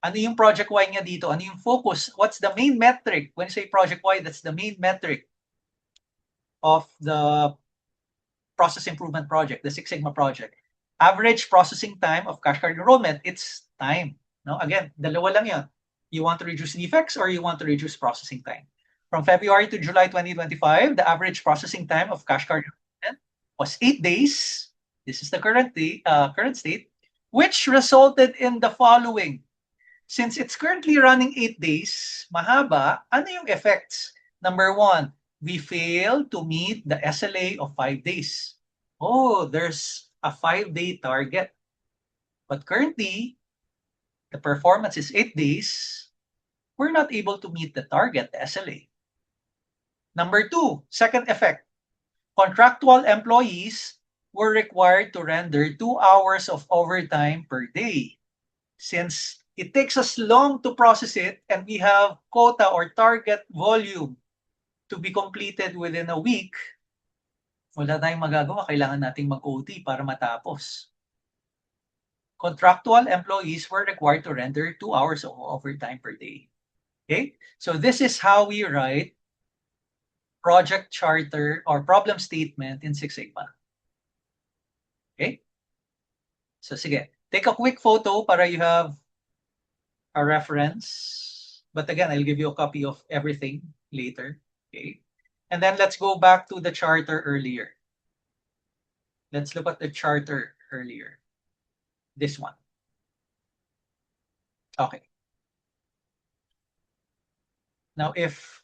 Ano yung project Y niya dito? Ano yung focus? What's the main metric? When you say project Y, that's the main metric of the process improvement project, the Six Sigma project. Average processing time of cash card enrollment, it's time. No? Again, dalawa lang yun. You want to reduce defects or you want to reduce processing time. From February to July 2025, the average processing time of cash card enrollment was 8 days. This is the current state, which resulted in the following. Since it's currently running 8 days, mahaba, ano yung effects? Number 1, we fail to meet the SLA of 5 days. Oh, there's a 5-day target. But currently, the performance is 8 days. We're not able to meet the target, the SLA. Number 2, second effect. Contractual employees were required to render 2 hours of overtime per day. Since it takes us long to process it and we have quota or target volume to be completed within a week, wala tayong magagawa. Kailangan nating mag-OT para matapos. Contractual employees were required to render 2 hours of overtime per day. Okay? So this is how we write project charter or problem statement in Six Sigma. Okay? So sige, take a quick photo para you have a reference. But again, I'll give you a copy of everything later. Okay. And then let's go back to the charter earlier. Let's look at the charter earlier. This one. Okay. Now, if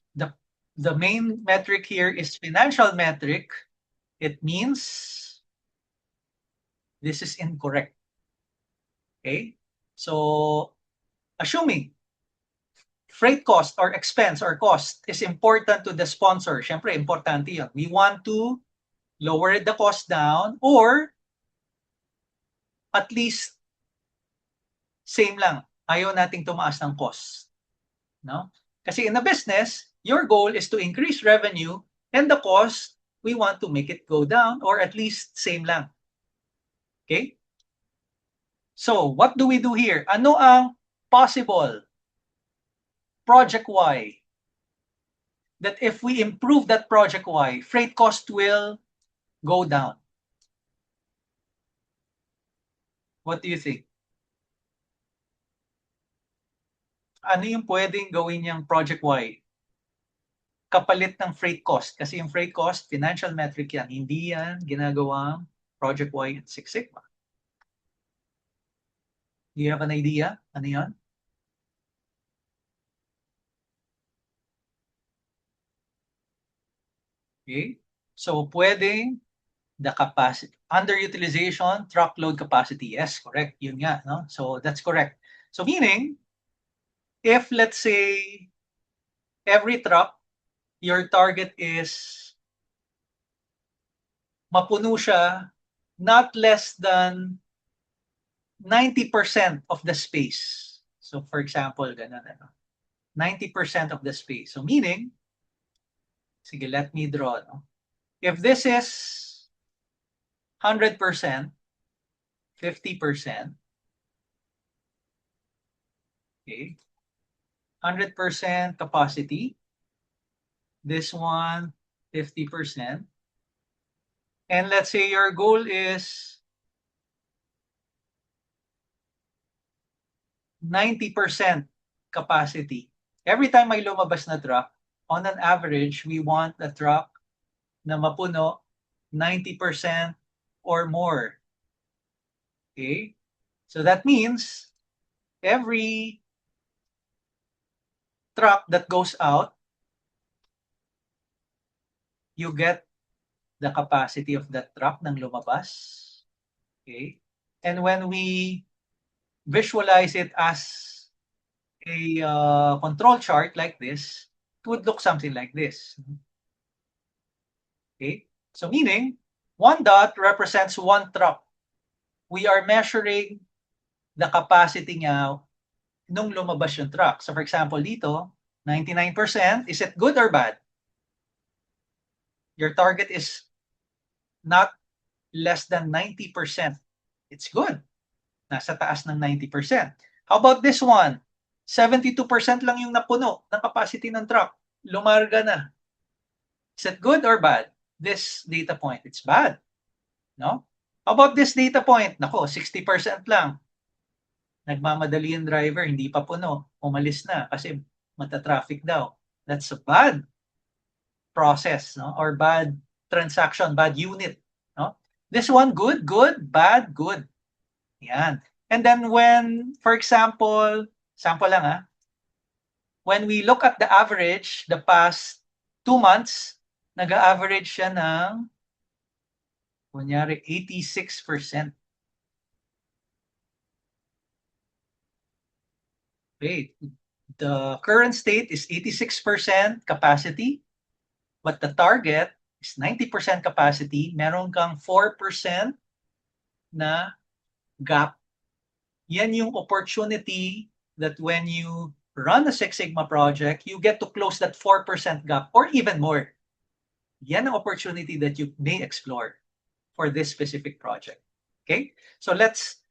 the main metric here is financial metric, it means this is incorrect. Okay? So, assuming freight cost or expense or cost is important to the sponsor, syempre, importante yun. We want to lower the cost down or at least same lang. Ayaw nating tumaas ng cost. No? Kasi in a business, your goal is to increase revenue and the cost, we want to make it go down or at least same lang. Okay? So, what do we do here? Ano ang possible project Y? That if we improve that project Y, freight cost will go down. What do you think? Ano yung pwedeng gawin niyang project Y? Kapalit ng freight cost. Kasi yung freight cost, financial metric yan. Hindi yan ginagawang project Y at Six Sigma. Do you have an idea? Ano yan? Okay. So, pwedeng the capacity, underutilization, truckload capacity. Yes, correct. Yun nga, no? So, that's correct. So, meaning, if let's say, every truck, your target is mapuno siya not less than 90% of the space. So, for example, ganun, 90% of the space. So, meaning, sige, let me draw, no? If this is 100%, 50%, okay, 100% capacity, this one, 50%, and let's say your goal is 90% capacity. Every time may lumabas na truck, on an average, we want the truck na mapuno 90% or more. Okay? So that means every truck that goes out, you get the capacity of that truck nang lumabas. Okay? And when we visualize it as a control chart like this, it would look something like this. Okay? So meaning, one dot represents one truck. We are measuring the capacity niya nung lumabas yung truck. So for example, dito, 99%, is it good or bad? Your target is not less than 90%. It's good. Nasa taas ng 90%. How about this one? 72% lang yung napuno ng capacity ng truck. Lumarga na. Is it good or bad? This data point, it's bad. No? How about this data point? Nako, 60% lang. Nagmamadali yung driver, hindi pa puno. Umalis na kasi mata-traffic daw. That's a bad process, no? Or bad transaction, bad unit. No? This one, good, good, bad, good. Yan. And then when, for example, sample lang when we look at the average, the past 2 months, nag-average siya ng, kunyari, 86%. Okay. The current state is 86% capacity, but the target is 90% capacity. Meron kang 4% na gap. Yan yung opportunity that when you run a Six Sigma project, you get to close that 4% gap or even more. Yan ang opportunity that you may explore for this specific project. Okay? So let's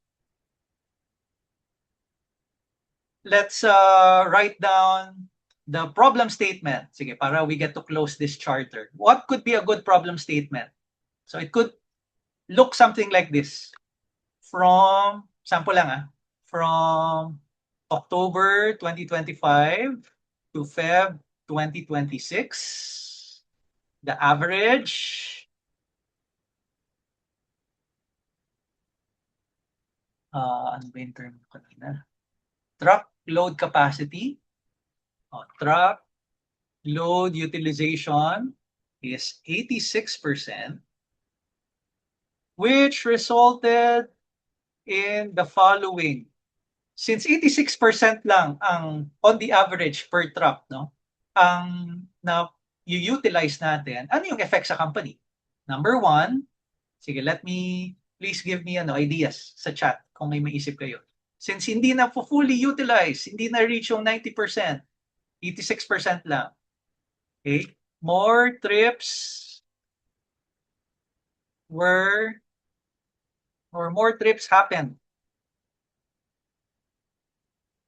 write down the problem statement. Sige, para we get to close this charter. What could be a good problem statement? So it could look something like this. from, sample lang from October 2025 to Feb 2026, the average, ano ba yung term kanina? Truck load capacity, truck load utilization is 86%, which resulted in the following. Since 86% lang ang on the average per truck, no? Ang na utilize natin, ano yung effect sa company? Number one, sige, please give me ideas sa chat kung may maisip kayo. Since hindi na fully utilize, hindi na reach yung 90%, 86% lang. Okay? More trips happened.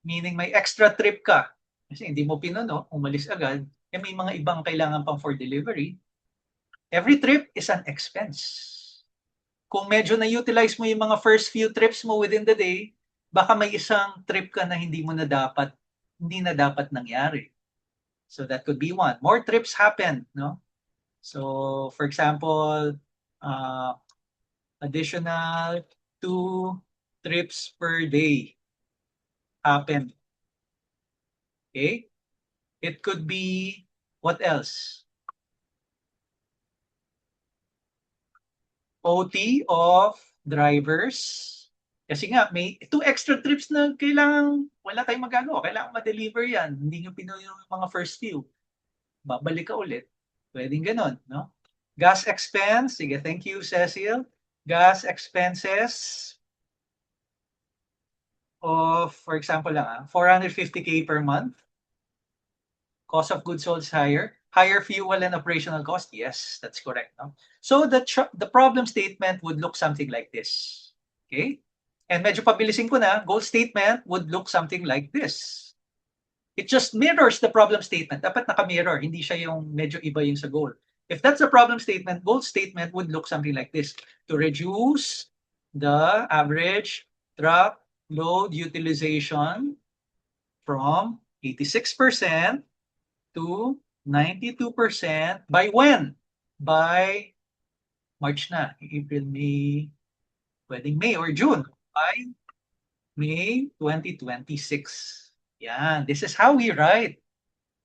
Meaning may extra trip ka. Kasi hindi mo pinuno, umalis agad, may mga ibang kailangan pang for delivery. Every trip is an expense. Kung medyo na-utilize mo yung mga first few trips mo within the day, baka may isang trip ka na hindi na dapat nangyari. So that could be one. More trips happen, no? So, for example, additional 2 trips per day happen. Okay? It could be, what else? OT of drivers. Kasi nga, may 2 extra trips na wala tayong magagawa. Kailangan ma-deliver yan. Hindi nyo pinuno yung mga first few. Babalik ka ulit. Pwedeng ganon, no? Gas expense. Sige, thank you, Cecil. Gas expenses of, for example lang, 450K per month. Cost of goods sold is higher. Higher fuel and operational cost. Yes, that's correct. No? So the problem statement would look something like this. Okay? And medyo pabilisin ko na, goal statement would look something like this. It just mirrors the problem statement. Dapat naka-mirror, hindi siya yung medyo iba yung sa goal. If that's the problem statement, goal statement would look something like this. To reduce the average truck load utilization from 86% to 92% by when? By March na. April, May, pwedeng May or June. By May 2026. Yan. This is how we write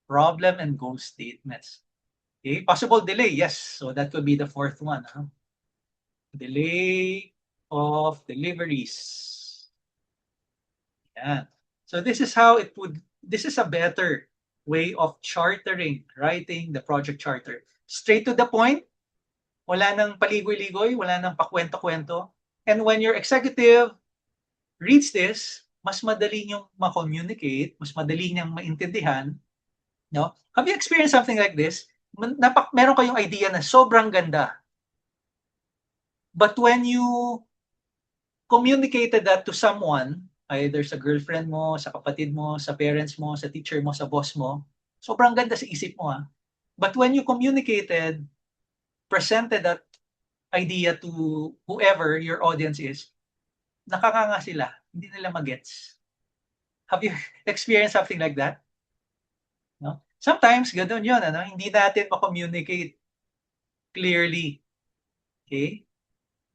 problem and goal statements. Okay. Possible delay. Yes. So that could be the fourth one. Huh? Delay of deliveries. Yan. So this is how this is a better way of writing the project charter. Straight to the point, wala nang paligoy-ligoy, wala nang pakwento-kwento. And when your executive reads this, mas madali niyong ma-communicate, mas madali niyang maintindihan. No? Have you experienced something like this? Meron kayong idea na sobrang ganda. But when you communicated that to someone, either sa girlfriend mo, sa kapatid mo, sa parents mo, sa teacher mo, sa boss mo, sobrang ganda sa isip mo. But when you presented that idea to whoever your audience is, nakakanga sila. Hindi nila magets. Have you experienced something like that? No? Sometimes, ganun yun. Hindi natin ma-communicate clearly. Okay?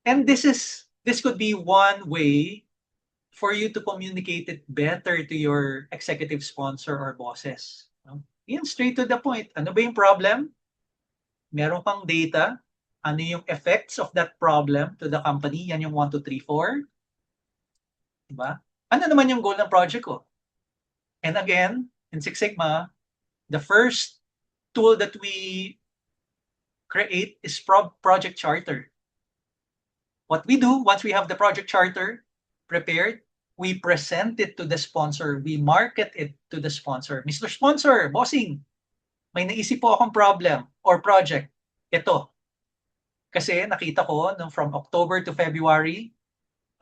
And this could be one way for you to communicate it better to your executive sponsor or bosses. No? Yan, straight to the point. Ano ba yung problem? Meron kang data. Ano yung effects of that problem to the company? Yan yung 1, 2, 3, 4. Diba? Ano naman yung goal ng project ko? And again, in Six Sigma, the first tool that we create is project charter. What we do, once we have the project charter prepared, we present it to the sponsor. We market it to the sponsor. Mr. Sponsor, bossing, may naisip po akong problem or project. Ito. Kasi nakita ko from October to February,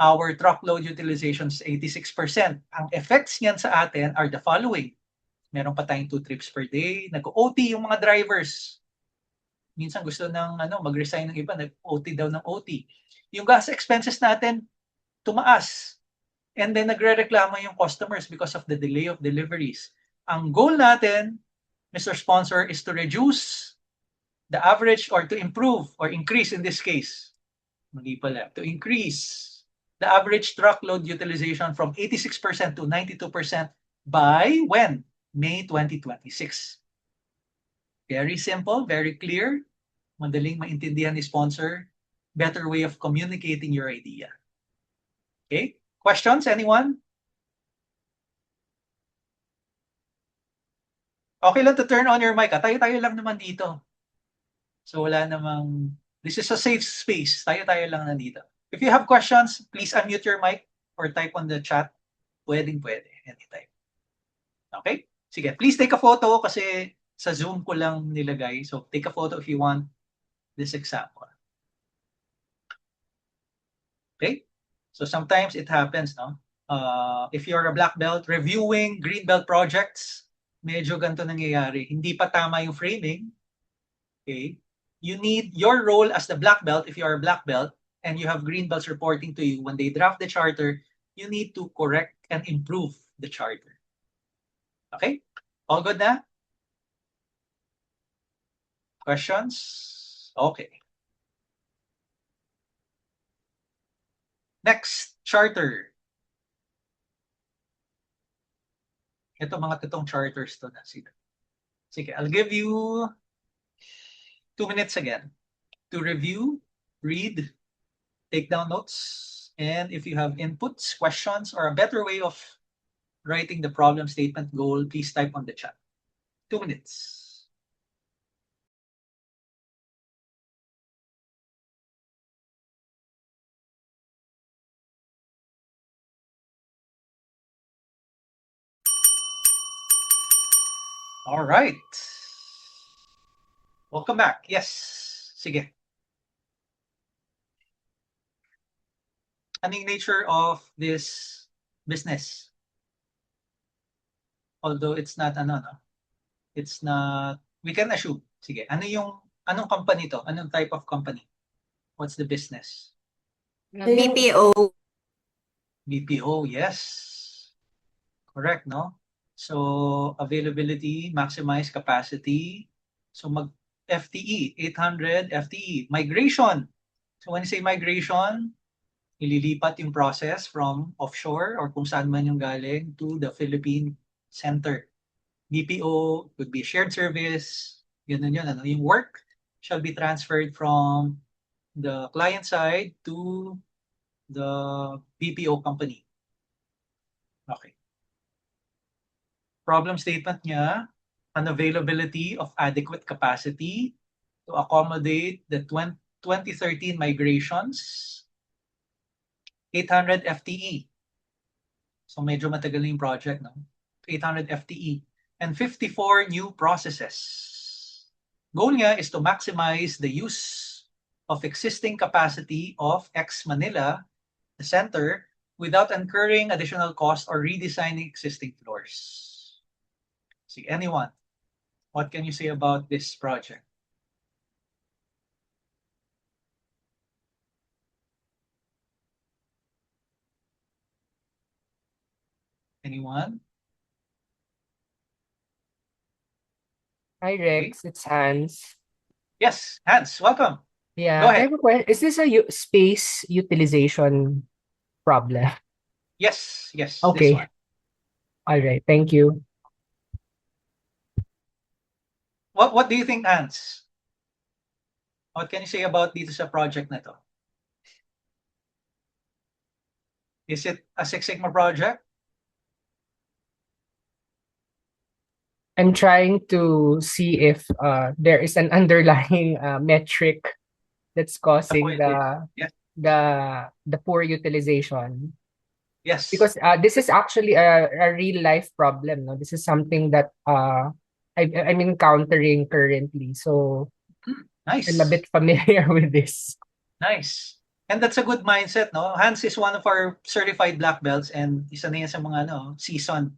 our truckload utilization is 86%. Ang effects niyan sa atin are the following. Meron pa tayong 2 trips per day. Nag-OT yung mga drivers. Minsan gusto ng mag-resign ng iba, nag-OT daw ng OT. Yung gas expenses natin, tumaas. And then nagre-reklamo yung customers because of the delay of deliveries. Ang goal natin, Mr. Sponsor, is to reduce the average or to improve or increase in this case. Mali pala. To increase the average truckload utilization from 86% to 92% by when? May 2026. Very simple, very clear, madaling maintindihan ni sponsor, better way of communicating your idea. Okay? Questions, anyone? Okay lang to turn on your mic. Tayo-tayo lang naman dito. So wala namang, this is a safe space. Tayo-tayo lang nandito. If you have questions, please unmute your mic or type on the chat. Pwedeng-pwede, anytime. Okay? Sige, please take a photo kasi sa Zoom ko lang nilagay. So take a photo if you want this example. Okay? So sometimes it happens, no? If you're a black belt, reviewing green belt projects, medyo ganito nangyayari. Hindi pa tama yung framing. Okay? You need your role as the black belt, if you are a black belt, and you have green belts reporting to you, when they draft the charter, you need to correct and improve the charter. Okay? All good na? Questions? Okay. Next, charter. Ito mga totoong charters to na. Sige, I'll give you 2 minutes again to review, read, take down notes, and if you have inputs, questions, or a better way of writing the problem statement goal, please type on the chat. 2 minutes. All right. Welcome back. Yes. Sige. Anong nature of this business? Although it's not no? It's not, we can assume. Sige, anong company to? Anong type of company? What's the business? BPO. BPO, yes. Correct, no? So, availability, maximize capacity. So, FTE, 800 FTE. Migration. So, when you say migration, ililipat yung process from offshore or kung saan man yung galing to the Philippine center. BPO could be shared service. Yun. Yung work shall be transferred from the client side to the BPO company. Okay. Problem statement niya, unavailability of adequate capacity to accommodate the 2013 migrations, 800 FTE. So medyo matagal na yung project, no? 800 FTE and 54 new processes. Goal niya is to maximize the use of existing capacity of ex-Manila, the center, without incurring additional cost or redesigning existing floors. See, anyone, what can you say about this project? Anyone? Hi, Rex. It's Hans. Yes, Hans, welcome. Yeah, Go I ahead. have a question. Is this a space utilization problem? Yes, this Okay. one. All right. Thank you. What do you think, Hans? What can you say about dito sa project na to? Is it a Six Sigma project? I'm trying to see if there is an underlying metric that's causing Yes. the poor utilization. Yes. Because this is actually a real life problem. No, this is something that I'm encountering currently. So Nice. I'm a bit familiar with this. Nice. And that's a good mindset, no? Hans is one of our certified black belts and isa na yan sa mga season.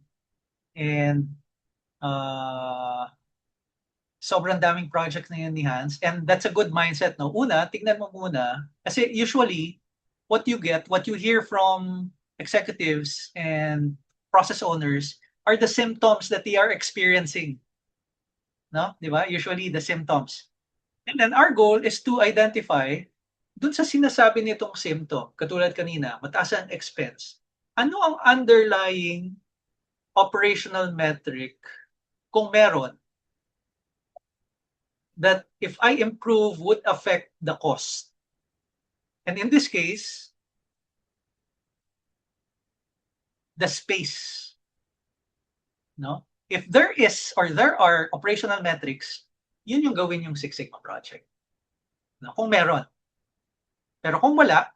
And sobrang daming project na yan ni Hans. And that's a good mindset, no? Una, tignan mo muna. Kasi usually, what you get, what you hear from executives and process owners are the symptoms that they are experiencing. No? Di ba? Usually the symptoms. And then our goal is to identify dun sa sinasabi nitong symptom, katulad kanina, mataas ang expense. Ano ang underlying operational metric kung meron that if I improve would affect the cost? And in this case, the space. No? If there is or there are operational metrics, yun yung gawin yung Six Sigma project. No? Kung meron. Pero kung wala,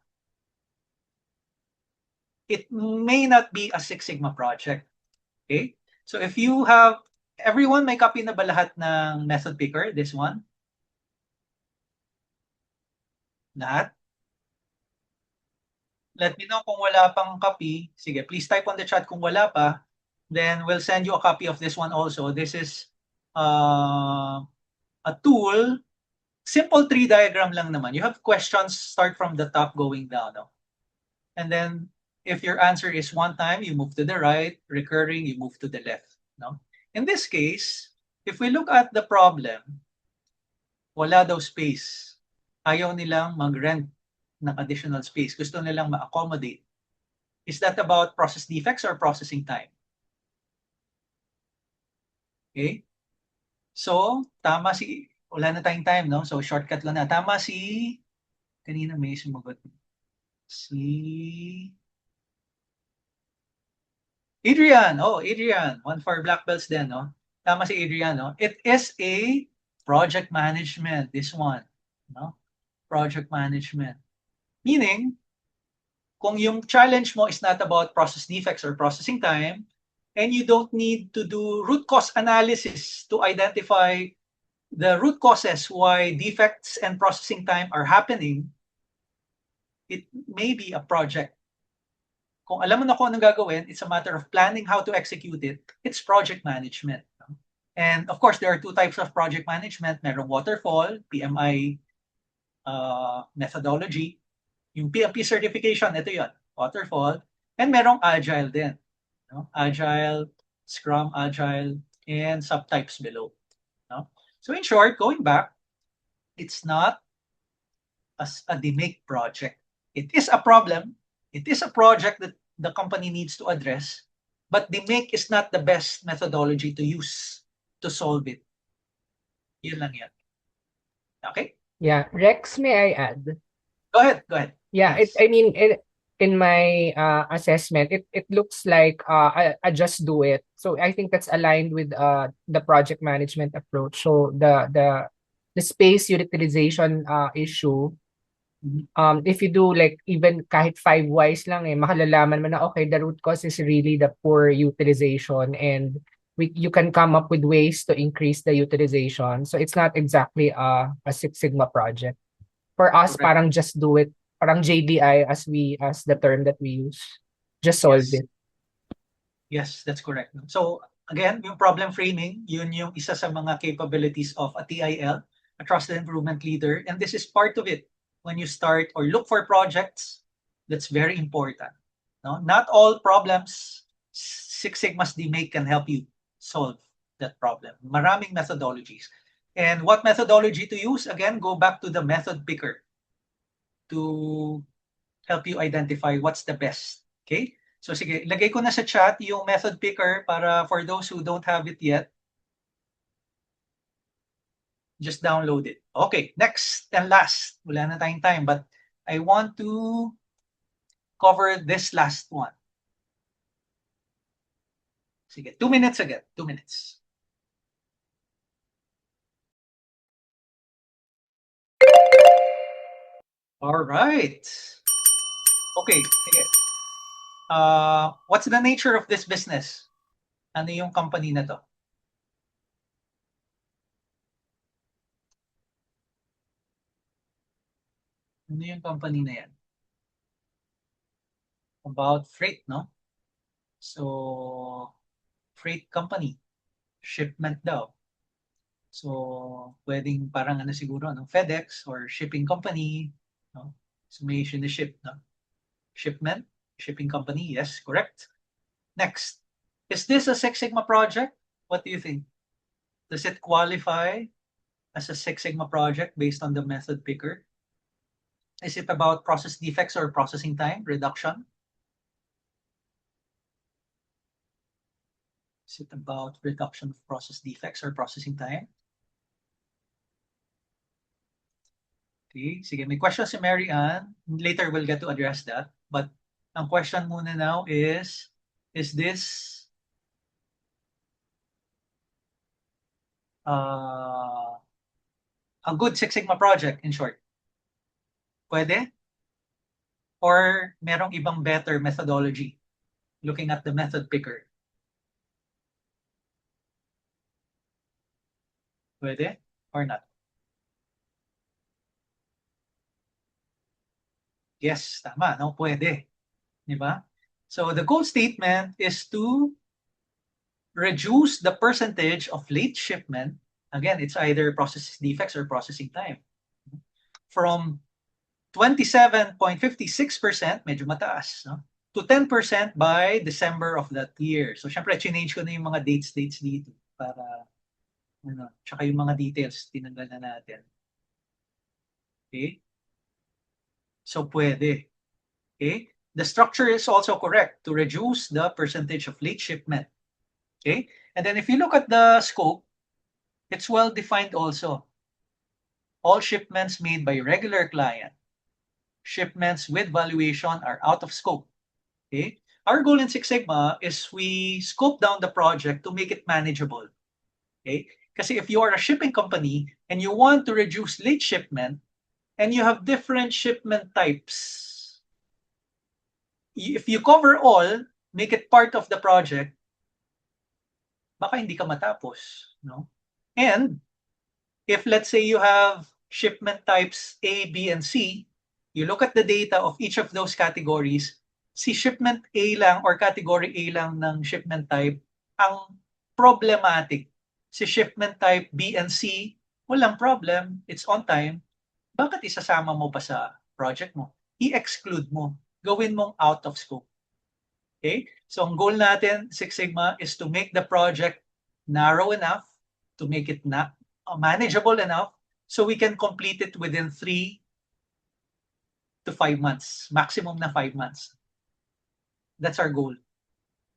it may not be a Six Sigma project. Okay? So if you have, everyone may copy na ba lahat ng method picker? This one? Lahat? Let me know kung wala pang copy. Sige, please type on the chat kung wala pa. Then we'll send you a copy of this one also. This is a tool. Simple tree diagram lang naman. You have questions, start from the top going down. No? And then if your answer is one time, you move to the right. Recurring, you move to the left. No? In this case, if we look at the problem, wala daw space. Ayaw nilang mag-rent ng additional space. Gusto nilang ma-accommodate. Is that about process defects or processing time? Okay? So, tama si, wala na tayong time, no? So, shortcut lang na. Tama si, kanina may sumagot. Si Adrian. Oh, Adrian. One for black belts din, no? Tama si Adrian, no? It is a project management, this one. No? Project management. Meaning, kung yung challenge mo is not about process defects or processing time, and you don't need to do root cause analysis to identify the root causes why defects and processing time are happening, it may be a project. Kung alam mo na kung anong gagawin, it's a matter of planning how to execute it. It's project management. And of course, there are two types of project management. Merong waterfall, PMI methodology. Yung PMP certification, ito yun, waterfall. And merong agile din. No? Agile, Scrum, Agile, and subtypes below. No? So in short, going back, it's not a demake project. It is a problem. It is a project that the company needs to address, but demake is not the best methodology to use to solve it. Yun lang yan. Okay? Yeah, Rex, may I add? Go ahead, go ahead. Yeah, Please. in my assessment, it looks like I just do it. So I think that's aligned with the project management approach. So the space utilization issue, if you do like even kahit 5 whys lang makalalaman mo na okay, the root cause is really the poor utilization, and you can come up with ways to increase the utilization. So it's not exactly a Six Sigma project. For us, Correct. parang just do it, parang JDI as the term that we use. Just solve Yes. it. Yes, that's correct. So again, yung problem framing, yun yung isa sa mga capabilities of a TIL, a trusted improvement leader, and this is part of it. When you start or look for projects, that's very important. No? Not all problems Six Sigma's DMake can help you solve that problem. Maraming methodologies. And what methodology to use? Again, go back to the method picker to help you identify what's the best. Okay? So sige, lagay ko na sa chat yung method picker para for those who don't have it yet, just download it. Okay, next and last. Wala na tayong time, but I want to cover this last one. Sige, 2 minutes again. 2 minutes. All right. Okay, sige. What's the nature of this business? Ano yung company na to? Ano yung company na yan? About freight, no? So, freight company. Shipment daw. So, pwedeng parang ano siguro, no? FedEx or shipping company, no? So, may ship, no? Shipment, shipping company, yes, correct. Next, is this a Six Sigma project? What do you think? Does it qualify as a Six Sigma project based on the method picker? Is it about process defects or processing time reduction? Is it about reduction of process defects or processing time? Okay, sige, may question si Mary Ann. Later we'll get to address that. But ang question muna now is this a good Six Sigma project, in short? Pwede? Or merong ibang better methodology looking at the method picker? Pwede or not? Yes, tama, no? Pwede. Di ba? So the goal statement is to reduce the percentage of late shipment. Again, it's either process defects or processing time. From 27.56%, medyo mataas, no? To 10% by December of that year. So, syempre, change ko na yung mga dates dito para, tsaka yung mga details, tinanggal na natin. Okay? So, pwede. Okay? The structure is also correct to reduce the percentage of late shipment. Okay? And then if you look at the scope, it's well defined also. All shipments made by regular client, shipments with valuation are out of scope. Okay? Our goal in Six Sigma is we scope down the project to make it manageable. Okay? Kasi if you are a shipping company and you want to reduce late shipment and you have different shipment types, if you cover all, make it part of the project, baka hindi ka matapos, no? And if let's say you have shipment types A, B, and C, you look at the data of each of those categories, si shipment A lang or category A lang ng shipment type ang problematic. Si shipment type B and C, walang problem, it's on time. Bakit isasama mo pa sa project mo? I-exclude mo. Gawin mong out of scope. Okay? So ang goal natin, Six Sigma, is to make the project narrow enough, to make it manageable enough, so we can complete it within 3 to 5 months, maximum na 5 months. That's our goal.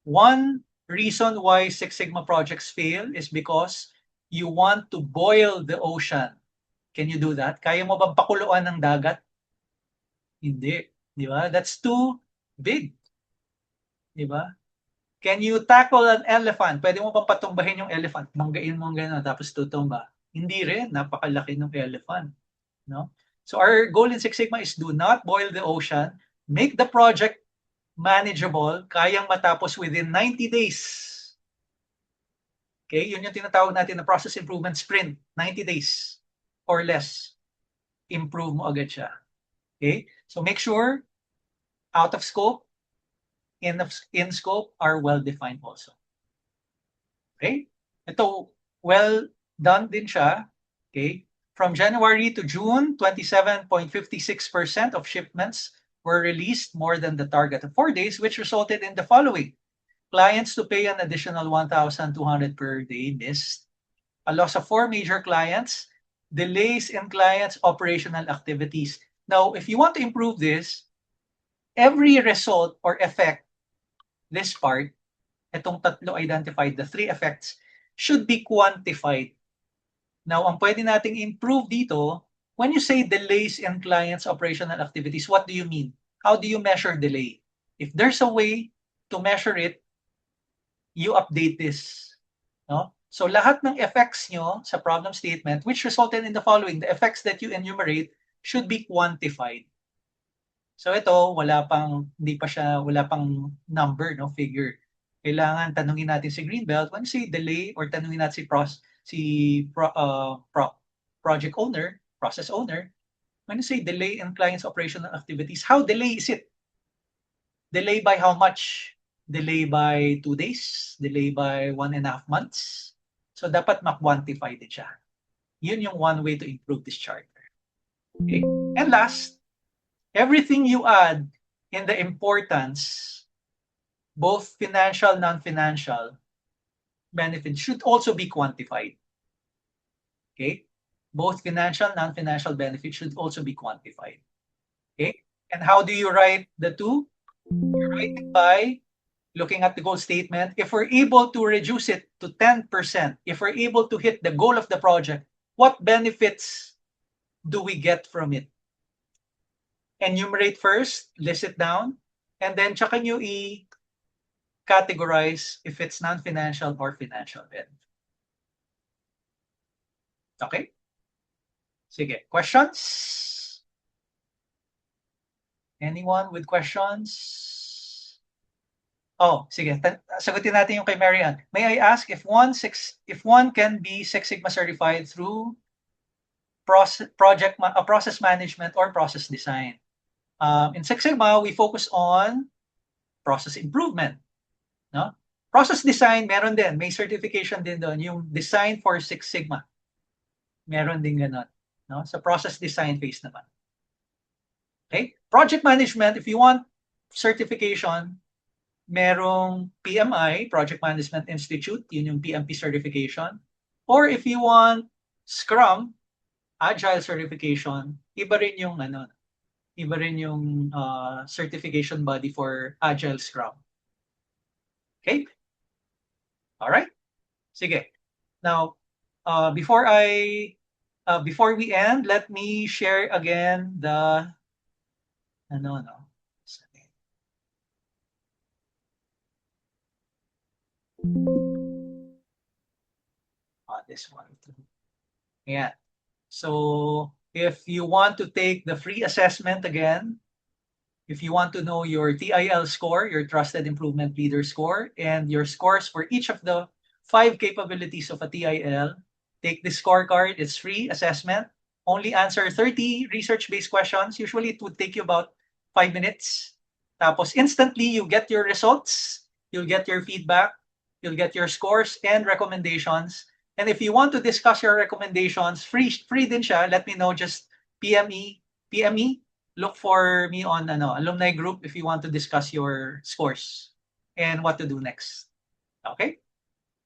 One reason why Six Sigma projects fail is because you want to boil the ocean. Can you do that? Kaya mo bang pakuluan ng dagat? Hindi. Di ba? That's too big. Di ba? Can you tackle an elephant? Pwede mo bang patumbahin yung elephant? Manggain mo gano'n, tapos tutumba. Hindi rin. Napakalaki ng elephant. No? So our goal in Six Sigma is do not boil the ocean. Make the project manageable. Kayang matapos within 90 days. Okay? Yun yung tinatawag natin na process improvement sprint. 90 days or less. Improve mo agad siya. Okay? So make sure out of scope, in scope are well defined also. Okay? Ito, well done din siya. Okay? From January to June, 27.56% of shipments were released more than the target of 4 days, which resulted in the following. Clients to pay an additional 1,200 per day missed. A loss of 4 major clients. Delays in clients' operational activities. Now, if you want to improve this, every result or effect, this part, itong tatlo identified, the 3 effects, should be quantified. Now, ang pwede nating improve dito, when you say delays in clients' operational activities, what do you mean? How do you measure delay? If there's a way to measure it, you update this. No? So lahat ng effects nyo sa problem statement, which resulted in the following, the effects that you enumerate should be quantified. So ito, wala pang number, no, figure. Kailangan tanungin natin si Greenbelt, when you say delay, or tanungin natin project owner, process owner, when you say delay in client's operational activities, how delay is it? Delay by how much? Delay by 2 days? Delay by 1.5 months? So dapat ma-quantify din siya. Yun yung one way to improve this charter. Okay? And last, everything you add in the importance, both financial, non-financial benefits should also be quantified. Okay? Both financial, non-financial benefits should also be quantified. Okay? And how do you write the two? You write it by looking at the goal statement. If we're able to reduce it to 10%, if we're able to hit the goal of the project, what benefits do we get from it? Enumerate first, list it down, and then tsaka nyo i-categorize if it's non-financial or financial benefit. Okay? Sige, questions? Anyone with questions? Oh, sige, sagutin natin yung kay Marian. May I ask if one can be Six Sigma certified through process management or process design? In Six Sigma, we focus on process improvement. No? Process design, meron din. May certification din doon. Yung design for Six Sigma. Meron din ganun. No? Sa process design phase naman. Okay? Project management, if you want certification, merong PMI, Project Management Institute, yun yung PMP certification. Or if you want Scrum, Agile certification, iba rin yung certification body for Agile Scrum. Okay? All right? Sige. Now, before we end, let me share again the this one. Yeah. So if you want to take the free assessment again, if you want to know your TIL score, your Trusted Improvement Leader score, and your scores for each of the 5 capabilities of a TIL, take this scorecard. It's free assessment. Only answer 30 research-based questions. Usually it would take you about 5 minutes. Tapos instantly you get your results, you'll get your feedback, you'll get your scores and recommendations. And if you want to discuss your recommendations, free din siya. Let me know. Just PM me. Look for me on alumni group if you want to discuss your scores and what to do next. Okay?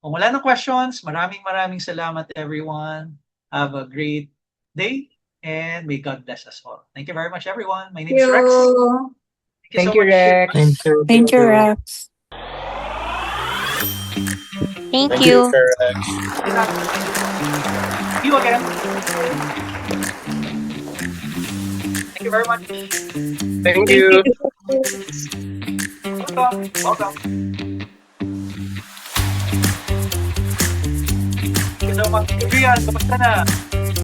Kung wala na questions, maraming salamat everyone. Have a great day and may God bless us all. Thank you very much everyone. My name is Rex. Thank you, Rex. Thank you, Rex. Thank you. Sir Rex. See you again. Thank you very much. Thank you. Welcome. Thank you so much. Adrian, kamusta na?